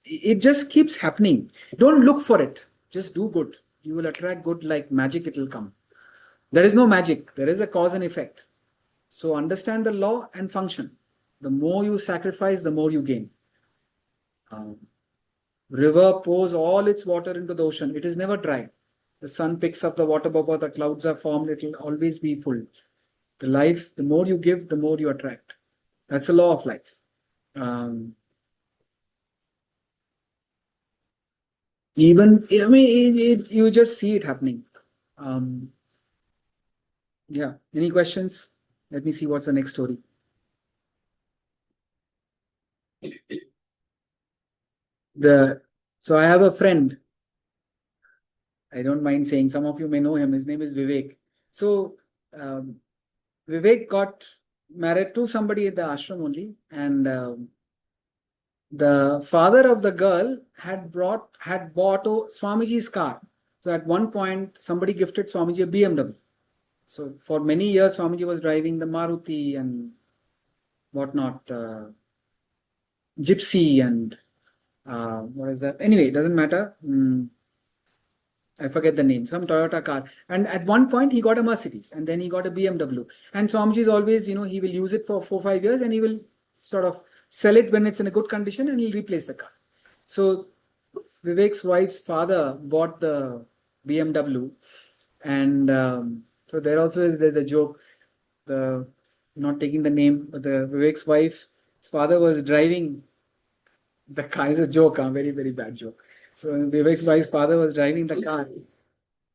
It just keeps happening. Don't look for it. Just do good. You will attract good like magic, it will come. There is no magic. There is a cause and effect. So understand the law and function. The more you sacrifice, the more you gain. River pours all its water into the ocean. It is never dry. The sun picks up the water bubble, the clouds are formed, it will always be full. The more you give, the more you attract. That's the law of life. You just see it happening. Yeah. Any questions? Let me see what's the next story. So I have a friend. I don't mind saying, some of you may know him. His name is Vivek. So Vivek got married to somebody at the ashram only, and the father of the girl had bought Swamiji's car. So at one point, somebody gifted Swamiji a BMW. So for many years, Swamiji was driving the Maruti and whatnot, Gypsy and what is that? Anyway, it doesn't matter. I forget the name, some Toyota car. And at one point, he got a Mercedes and then he got a BMW. And Swamiji is always, he will use it for 4-5 years and he will sort of sell it when it's in a good condition and he'll replace the car. So Vivek's wife's father bought the BMW. And so there also there's a joke, not taking the name, but the Vivek's wife's father was driving the car. Is a joke, a very, very bad joke. So Vivek's wife's father was driving the car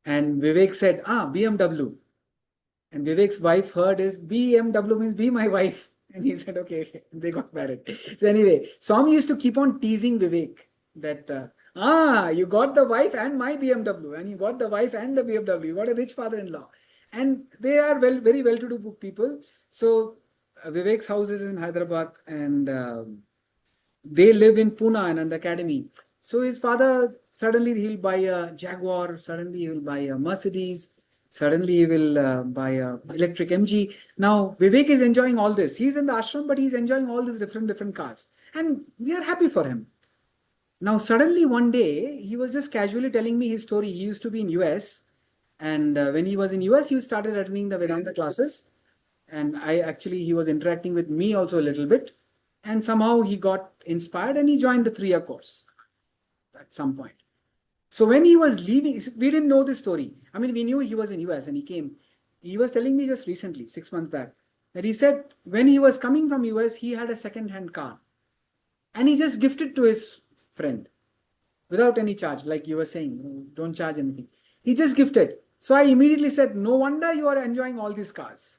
and Vivek said, BMW. And Vivek's wife heard is BMW means be my wife. And he said, okay, they got married. So anyway, Swami used to keep on teasing Vivek that, you got the wife and my BMW, and you got the wife and the BMW. You got a rich father-in-law. And they are very well-to-do people. So Vivek's house is in Hyderabad and they live in Pune in an academy. So his father, suddenly he'll buy a Jaguar, suddenly he will buy a Mercedes, suddenly he will buy a electric MG. Now Vivek is enjoying all this. He's in the ashram, but he's enjoying all these different cars. And we are happy for him. Now suddenly one day, he was just casually telling me his story. He used to be in US. And when he was in US, he started attending the Vedanta classes. And he was interacting with me also a little bit. And somehow he got inspired and he joined the 3-year course at some point. So when he was leaving, we didn't know this story. I mean, we knew he was in US and he came. He was telling me just recently, 6 months back, that he said when he was coming from US, he had a second-hand car. And he just gifted to his friend without any charge, like you were saying, don't charge anything. He just gifted. So I immediately said, no wonder you are enjoying all these cars.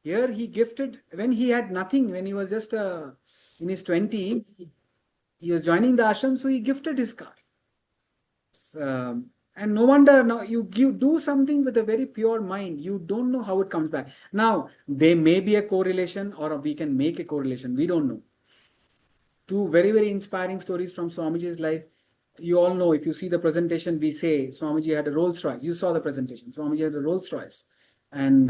Here he gifted when he had nothing, when he was just in his 20s, he was joining the ashram, so he gifted his car. And no wonder now you do something with a very pure mind. You don't know how it comes back. Now, there may be a correlation or we can make a correlation. We don't know. Two very, very inspiring stories from Swamiji's life. You all know, if you see the presentation, we say Swamiji had a Rolls Royce. You saw the presentation. Swamiji had a Rolls Royce. And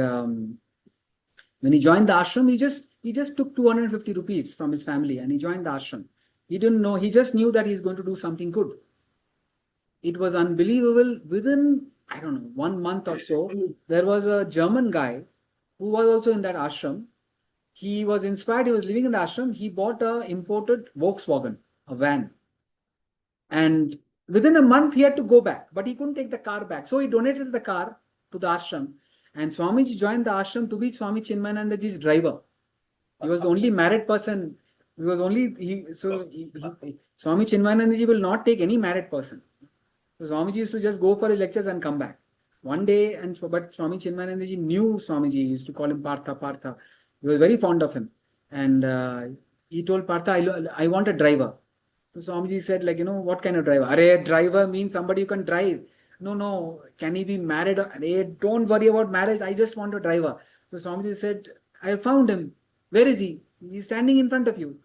when he joined the ashram, he just took 250 rupees from his family and he joined the ashram. He didn't know, he just knew that he's going to do something good. It was unbelievable. Within, 1 month or so, there was a German guy who was also in that ashram. He was inspired, he was living in the ashram. He bought an imported Volkswagen, a van. And within a month, he had to go back, but he couldn't take the car back. So he donated the car to the ashram. And Swamiji joined the ashram to be Swami Chinmayanandaji's driver. He was the only married person. Swami Chinmayanandaji will not take any married person. So Swamiji used to just go for his lectures and come back. One day, but Swami Chinmayanandaji knew Swamiji. He used to call him Partha. He was very fond of him. And he told Partha, I want a driver. So Swamiji said, what kind of driver? Arey, driver means somebody who can drive. No, can he be married? Don't worry about marriage. I just want a driver. So Swamiji said, I found him. Where is he? He's standing in front of you.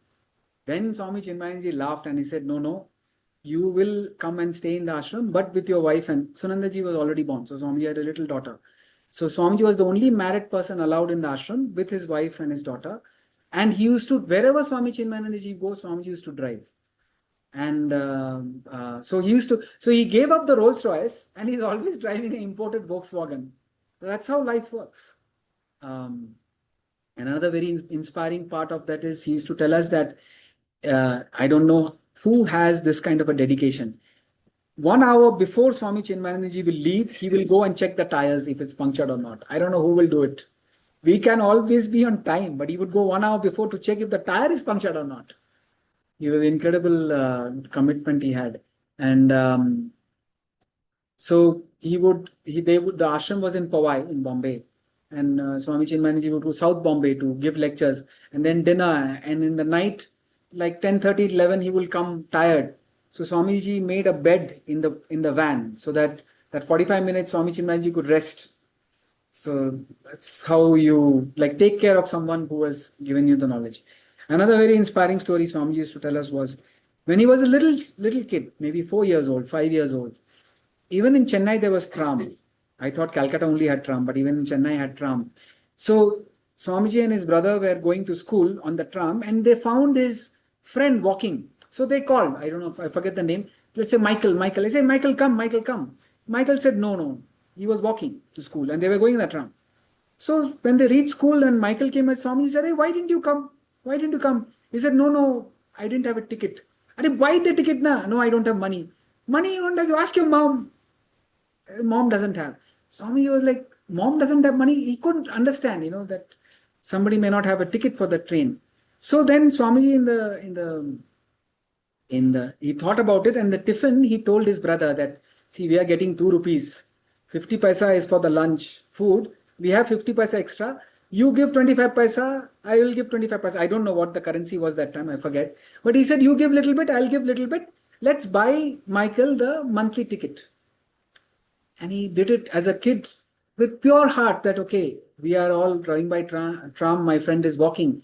Then Swami Chinmayanandaji laughed and he said, no, you will come and stay in the ashram, but with your wife. And Sunandaji was already born. So Swamiji had a little daughter. So Swamiji was the only married person allowed in the ashram with his wife and his daughter. And he used to, wherever Swami Chinmayanandaji goes, Swamiji used to drive. And so he gave up the Rolls Royce and he's always driving an imported Volkswagen. So that's how life works. Another very inspiring part of that is he used to tell us that, I don't know who has this kind of a dedication. 1 hour before Swami Chinmayanandaji will leave, he will go and check the tires if it's punctured or not. I don't know who will do it. We can always be on time, but he would go 1 hour before to check if the tire is punctured or not. It was incredible commitment he had. And so the ashram was in Powai in Bombay. And Swami Chinmayanandaji would go South Bombay to give lectures and then dinner. And in the night, like 10:30, 11, he will come tired. So Swamiji made a bed in the van so that that 45 minutes Swami Chinmayaji could rest. So that's how you like take care of someone who has given you the knowledge. Another very inspiring story Swamiji used to tell us was when he was a little kid, maybe 4 years old, 5 years old. Even in Chennai there was tram. I thought Calcutta only had tram, but even in Chennai had tram. So Swamiji and his brother were going to school on the tram, and they found his friend walking. So they called. I don't know if I forget the name. Let's say Michael. Michael. I say, Michael, come. Michael, come. Michael said, no. He was walking to school, and they were going in the tram. So when they reached school and Michael came as Swami, he said, hey, why didn't you come? Why didn't you come? He said, no, I didn't have a ticket. I said, why the ticket na? No, I don't have money. Money you don't have, you ask your mom. Mom doesn't have. Swami was like, mom doesn't have money. He couldn't understand, that somebody may not have a ticket for the train. So then Swamiji he thought about it, and the tiffin, he told his brother that, see, we are getting 2 rupees. 50 paisa is for the lunch food. We have 50 paisa extra. You give 25 paisa, I will give 25 paisa. I don't know what the currency was that time, I forget. But he said, you give little bit, I'll give little bit. Let's buy Michael the monthly ticket. And he did it as a kid with pure heart that, okay, we are all driving by tram, my friend is walking.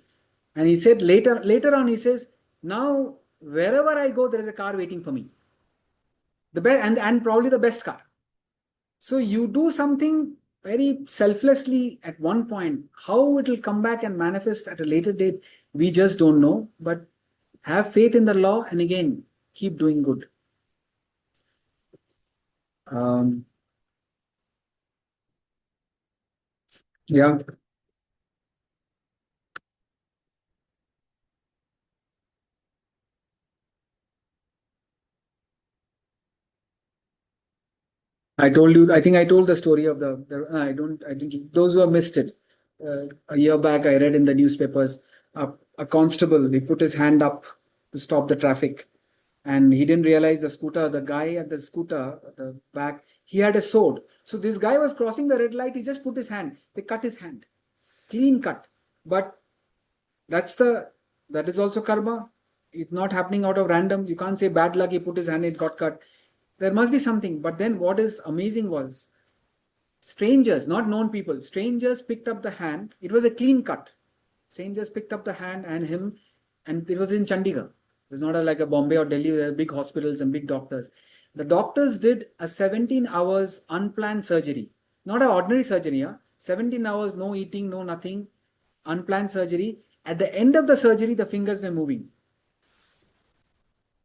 And he said later on, he says, now wherever I go, there is a car waiting for me. The best and probably the best car. So you do something very selflessly at one point. How it will come back and manifest at a later date, we just don't know. But have faith in the law, and again, keep doing good. Yeah. I think I told the story of I think those who have missed it. A year back, I read in the newspapers, a constable, he put his hand up to stop the traffic, and he didn't realize the guy at the scooter, at the back, he had a sword. So this guy was crossing the red light, he just put his hand, they cut his hand, clean cut. But that is also karma. It's not happening out of random. You can't say bad luck, he put his hand, it got cut. There must be something. But then what is amazing was strangers, not known people, strangers picked up the hand. It was a clean cut. Strangers picked up the hand and him, and it was in Chandigarh. It was not like a Bombay or Delhi where big hospitals and big doctors. The doctors did a 17 hours unplanned surgery. Not an ordinary surgery. 17 hours, no eating, no nothing. Unplanned surgery. At the end of the surgery, the fingers were moving.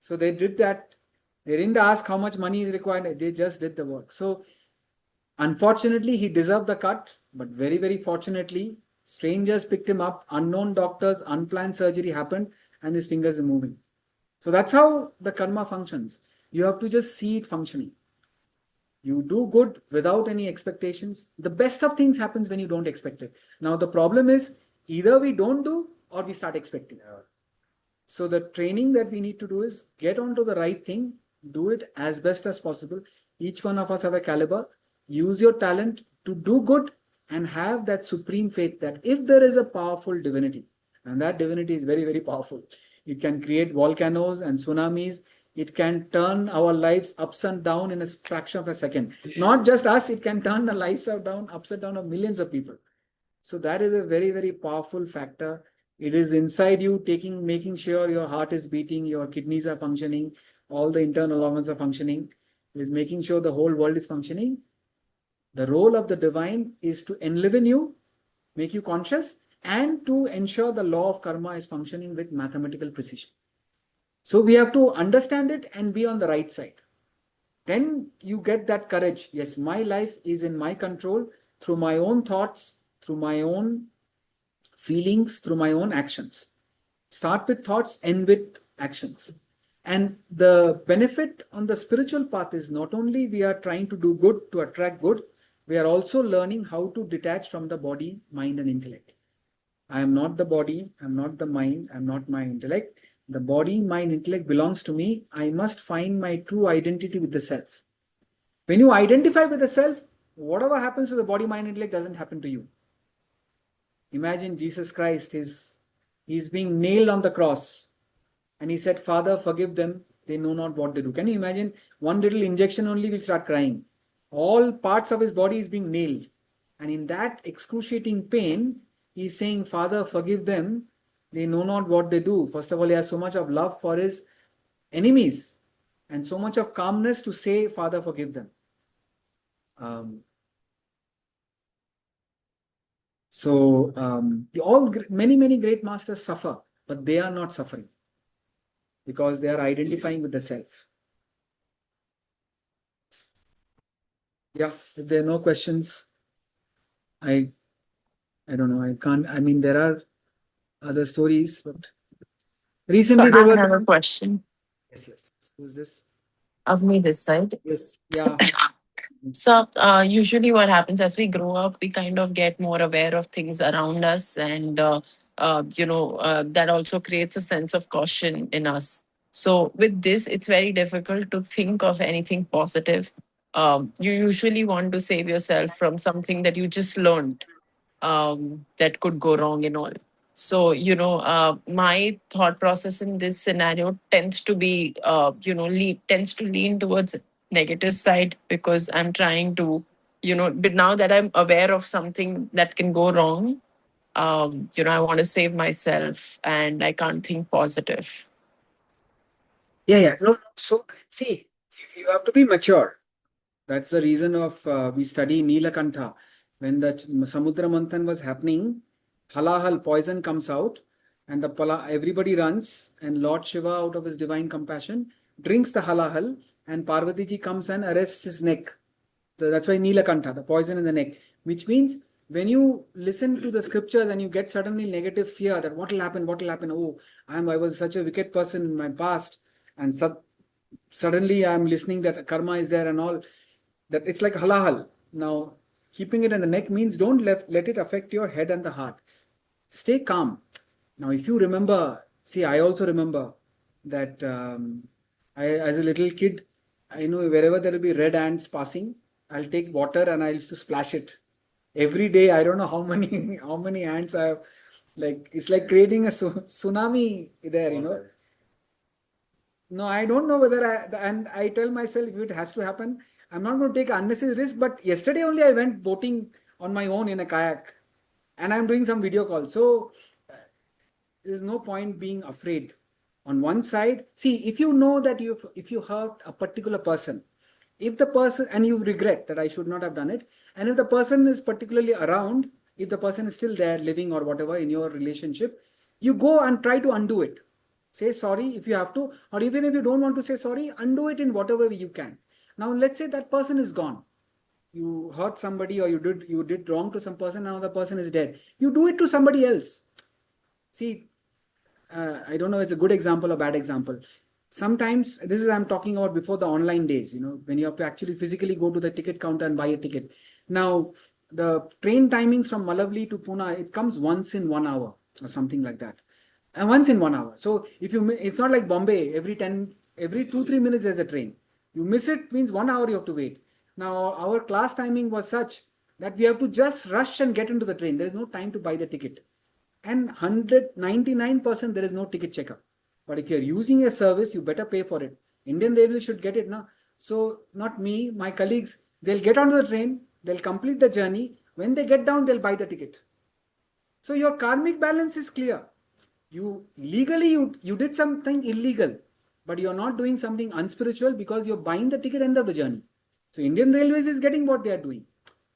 So they did that. They didn't ask how much money is required. They just did the work. So unfortunately, he deserved the cut. But very, very fortunately, strangers picked him up. Unknown doctors, unplanned surgery happened, and his fingers were moving. So that's how the karma functions. You have to just see it functioning. You do good without any expectations. The best of things happens when you don't expect it. Now the problem is either we don't do or we start expecting. So the training that we need to do is get onto the right thing, do it as best as possible. Each one of us have a caliber. Use your talent to do good and have that supreme faith that if there is a powerful divinity, and that divinity is very, very powerful, it can create volcanoes and tsunamis. It can turn our lives ups and down in a fraction of a second. Not just us, it can turn the lives upside down of millions of people. So that is a very, very powerful factor. It is inside you, making sure your heart is beating, your kidneys are functioning, all the internal organs are functioning. It is making sure the whole world is functioning. The role of the divine is to enliven you, make you conscious, and to ensure the law of karma is functioning with mathematical precision. So we have to understand it and be on the right side. Then you get that courage. Yes, my life is in my control through my own thoughts, through my own feelings, through my own actions. Start with thoughts, end with actions. And the benefit on the spiritual path is not only we are trying to do good to attract good, we are also learning how to detach from the body, mind, and intellect. I am not the body, I am not the mind, I am not my intellect. The body, mind, intellect belongs to me. I must find my true identity with the self. When you identify with the self, whatever happens to the body, mind, intellect doesn't happen to you. Imagine Jesus Christ, he's being nailed on the cross. And he said, Father, forgive them. They know not what they do. Can you imagine? One little injection only will start crying. all parts of his body is being nailed. And in that excruciating pain, he's saying, Father, forgive them. They know not what they do. First of all, he has so much of love for his enemies and so much of calmness to say, Father, forgive them. Many great masters suffer, but they are not suffering because they are identifying with the self. Yeah, if there are no questions, I don't know. I can't. I mean, there are other stories, but recently
So
there
I
was.
have a question
Yes. Who's this?
of me this side.
Yes. Yeah.
So, usually what happens as we grow up, we kind of get more aware of things around us, and that also creates a sense of caution in us. So, with this, it's very difficult to think of anything positive. You usually want to save yourself from something that you just learned, that could go wrong and all. So, my thought process in this scenario tends to be, tends to lean towards negative side, because I'm trying to, but now that I'm aware of something that can go wrong, I want to save myself and I can't think positive.
Yeah. No. So see, you have to be mature. That's the reason of we study Nilakantha. When the Samudra Manthan was happening, halahal poison comes out, and everybody runs, and Lord Shiva, out of his divine compassion, drinks the halahal, and Parvati ji comes and arrests his neck. So that's why Nilakantha, the poison in the neck, which means when you listen to the scriptures and you get suddenly negative fear that what will happen, oh, I was such a wicked person in my past, and suddenly I'm listening that karma is there and all, that it's like halahal. Now, keeping it in the neck means don't let it affect your head and the heart. Stay calm. Now, if you remember, see, I also remember that as a little kid, I know wherever there will be red ants passing, I'll take water and I used to splash it. Every day, I don't know how many how many ants I have. Like, it's like creating a tsunami there, No, I don't know whether and I tell myself if it has to happen, I'm not going to take unnecessary risk. But yesterday only I went boating on my own in a kayak, and I'm doing some video calls. So there's no point being afraid. On one side, see, if you know that if you hurt a particular person, if the person, and you regret that I should not have done it, and if the person is particularly around, if the person is still there living or whatever in your relationship, you go and try to undo it. Say sorry if you have to, or even if you don't want to say sorry, undo it in whatever way you can. Now let's say that person is gone. You hurt somebody, or you did wrong to some person, now the person is dead. You do it to somebody else. See, I don't know, it's a good example or bad example. Sometimes, I'm talking about before the online days, when you have to actually physically go to the ticket counter and buy a ticket. Now, the train timings from Malavli to Pune, it comes once in 1 hour or something like that. And once in 1 hour. So it's not like Bombay, every 2-3 minutes there's a train. You miss it, means 1 hour you have to wait. Now, our class timing was such that we have to just rush and get into the train. There is no time to buy the ticket. And 199% there is no ticket checker. But if you're using a service, you better pay for it. Indian Railways should get it now. So not me, my colleagues, they'll get onto the train, they'll complete the journey. When they get down, they'll buy the ticket. So your karmic balance is clear. You did something illegal, but you're not doing something unspiritual because you're buying the ticket end of the journey. So Indian Railways is getting what they are doing.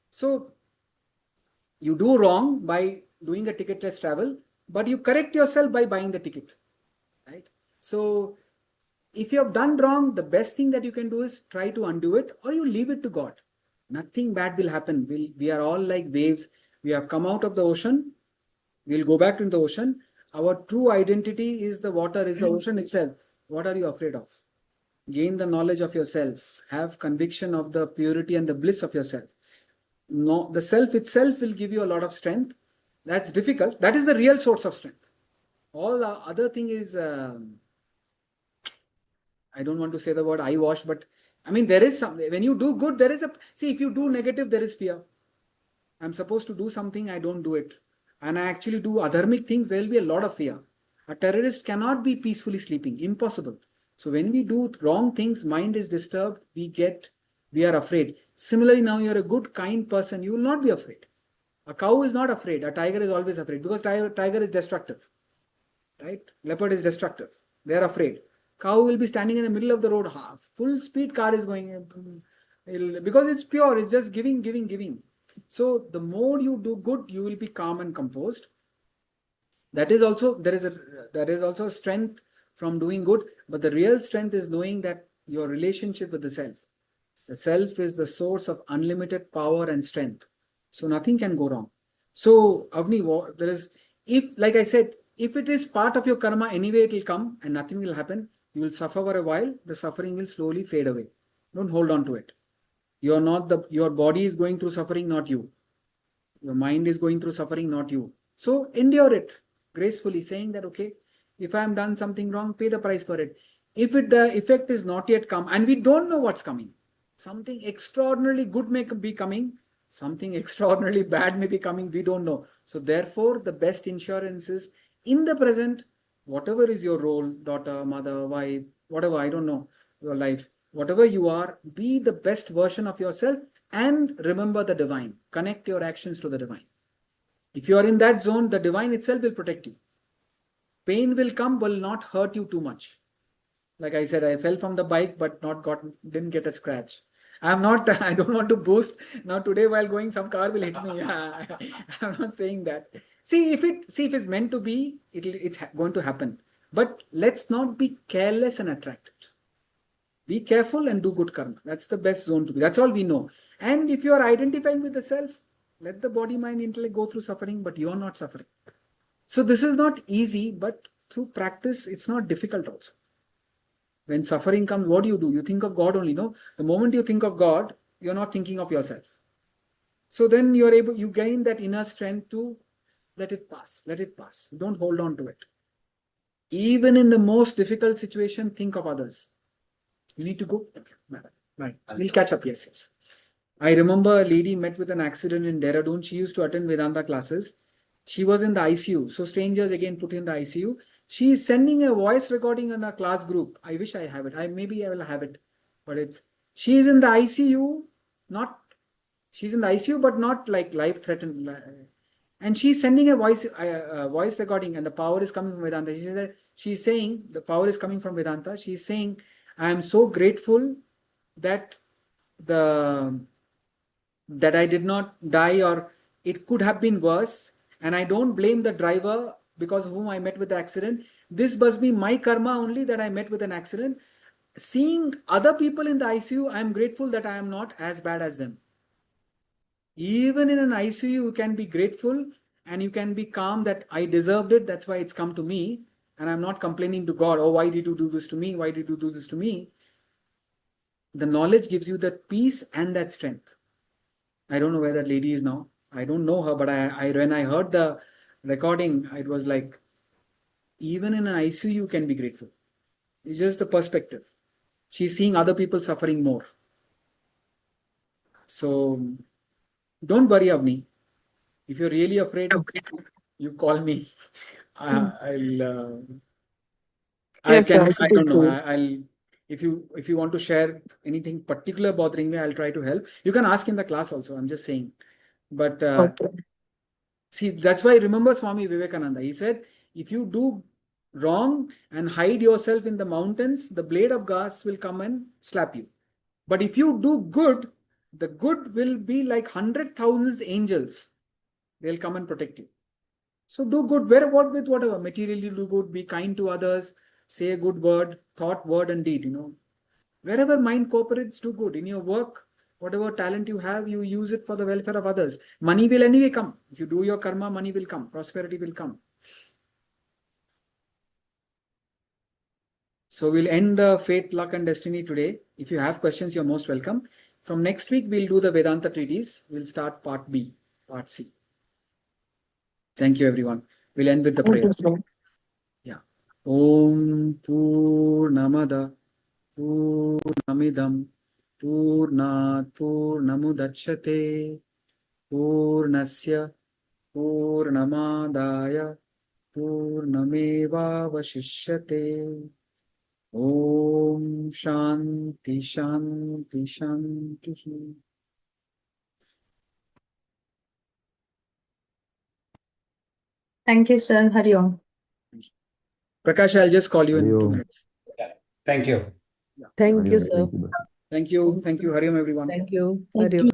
So you do wrong by doing a ticketless travel, but you correct yourself by buying the ticket, right? So if you have done wrong, the best thing that you can do is try to undo it, or you leave it to God. Nothing bad will happen. We are all like waves. We have come out of the ocean. We'll go back to the ocean. Our true identity is the water, is the ocean itself. What are you afraid of? Gain the knowledge of yourself. Have conviction of the purity and the bliss of yourself. No, the self itself will give you a lot of strength. That's difficult. That is the real source of strength. All the other thing is, I don't want to say the word eyewash, but I mean, there is some, when you do good, see, if you do negative, there is fear. I'm supposed to do something, I don't do it. And I actually do adharmic things, there will be a lot of fear. A terrorist cannot be peacefully sleeping, impossible. So when we do wrong things, mind is disturbed, we are afraid. Similarly, now you're a good, kind person, you will not be afraid. A cow is not afraid. A tiger is always afraid because tiger is destructive, right? Leopard is destructive. They are afraid. Cow will be standing in the middle of the road. Full speed car is going because it's pure. It's just giving, giving, giving. So the more you do good, you will be calm and composed. That is also there is also a strength from doing good. But the real strength is knowing that your relationship with the self. The self is the source of unlimited power and strength. So nothing can go wrong. So Avni, there is, if, like I said, if it is part of your karma, anyway it will come and nothing will happen. You will suffer for a while. The suffering will slowly fade away. Don't hold on to it. You're not your body is going through suffering, not you. Your mind is going through suffering, not you. So endure it gracefully, saying that, okay, if I am done something wrong, pay the price for it. If the effect is not yet come, and we don't know what's coming, something extraordinarily good may be coming, something extraordinarily bad may be coming, we don't know. So therefore, the best insurance is in the present, whatever is your role, daughter, mother, wife, whatever, I don't know, your life, whatever you are, be the best version of yourself and remember the divine. Connect your actions to the divine. If you are in that zone, the divine itself will protect you. Pain will come, will not hurt you too much. Like I said, I fell from the bike, but didn't get a scratch. I don't want to boast. Now today while going, some car will hit me. I'm not saying that. See if it's meant to be, it's going to happen. But let's not be careless and attracted. Be careful and do good karma. That's the best zone to be. That's all we know. And if you are identifying with the self, let the body, mind, intellect go through suffering, but you are not suffering. So this is not easy, but through practice, it's not difficult also. When suffering comes, what do? You think of God only, no? The moment you think of God, you're not thinking of yourself. So then you gain that inner strength to let it pass. Let it pass. Don't hold on to it. Even in the most difficult situation, think of others. You need to go. Okay, right. We'll catch up. Yes. I remember a lady met with an accident in Dehradun. She used to attend Vedanta classes. She was in the ICU. So strangers again put in the ICU. She is sending a voice recording in a class group. I wish I have it. Maybe I will have it. But she is in the ICU, she's in the ICU, but not like life threatened. And she's sending a voice recording, and the power is coming from Vedanta. She's saying the power is coming from Vedanta. She's saying, I am so grateful that that I did not die, or it could have been worse. And I don't blame the driver because of whom I met with the accident. This must be my karma only that I met with an accident. Seeing other people in the ICU, I am grateful that I am not as bad as them. Even in an ICU, you can be grateful and you can be calm that I deserved it. That's why it's come to me. And I'm not complaining to God. Oh, why did you do this to me? Why did you do this to me? The knowledge gives you that peace and that strength. I don't know where that lady is now. I don't know her, but when I heard the recording, it was like, even in an ICU, you can be grateful. It's just the perspective. She's seeing other people suffering more. So don't worry, Avni. If you're really afraid, you call me. I don't know. If you want to share anything particular bothering me, I'll try to help. You can ask in the class also. I'm just saying. But see, that's why remember Swami Vivekananda. He said, if you do wrong and hide yourself in the mountains, the blade of grass will come and slap you. But if you do good, the good will be like 100,000 angels. They'll come and protect you. So do good, with whatever. Materially do good, be kind to others, say a good word, thought, word and deed, Wherever mind cooperates, do good. In your work, whatever talent you have, you use it for the welfare of others. Money will anyway come. If you do your karma, money will come. Prosperity will come. So we'll end the fate, luck and destiny today. If you have questions, you're most welcome. From next week, we'll do the Vedanta treatise. We'll start part B, part C. Thank you, everyone. We'll end with the prayer. Yeah. Om Purnamada Purnamidam Purnat Purnamudachyate Purnasya Purnamadaya Purnameva Vashishyate. Om Shanti Shanti Shanti.
Thank you, sir. Hari Om.
Prakash, I'll just call you in 2
Hari Om.
minutes.
Thank you.
Thank
Hari
you,
Om.
sir.
Thank you.
Thank you. Thank you. Hari Om, everyone.
Thank you.
Thank
Hari Om.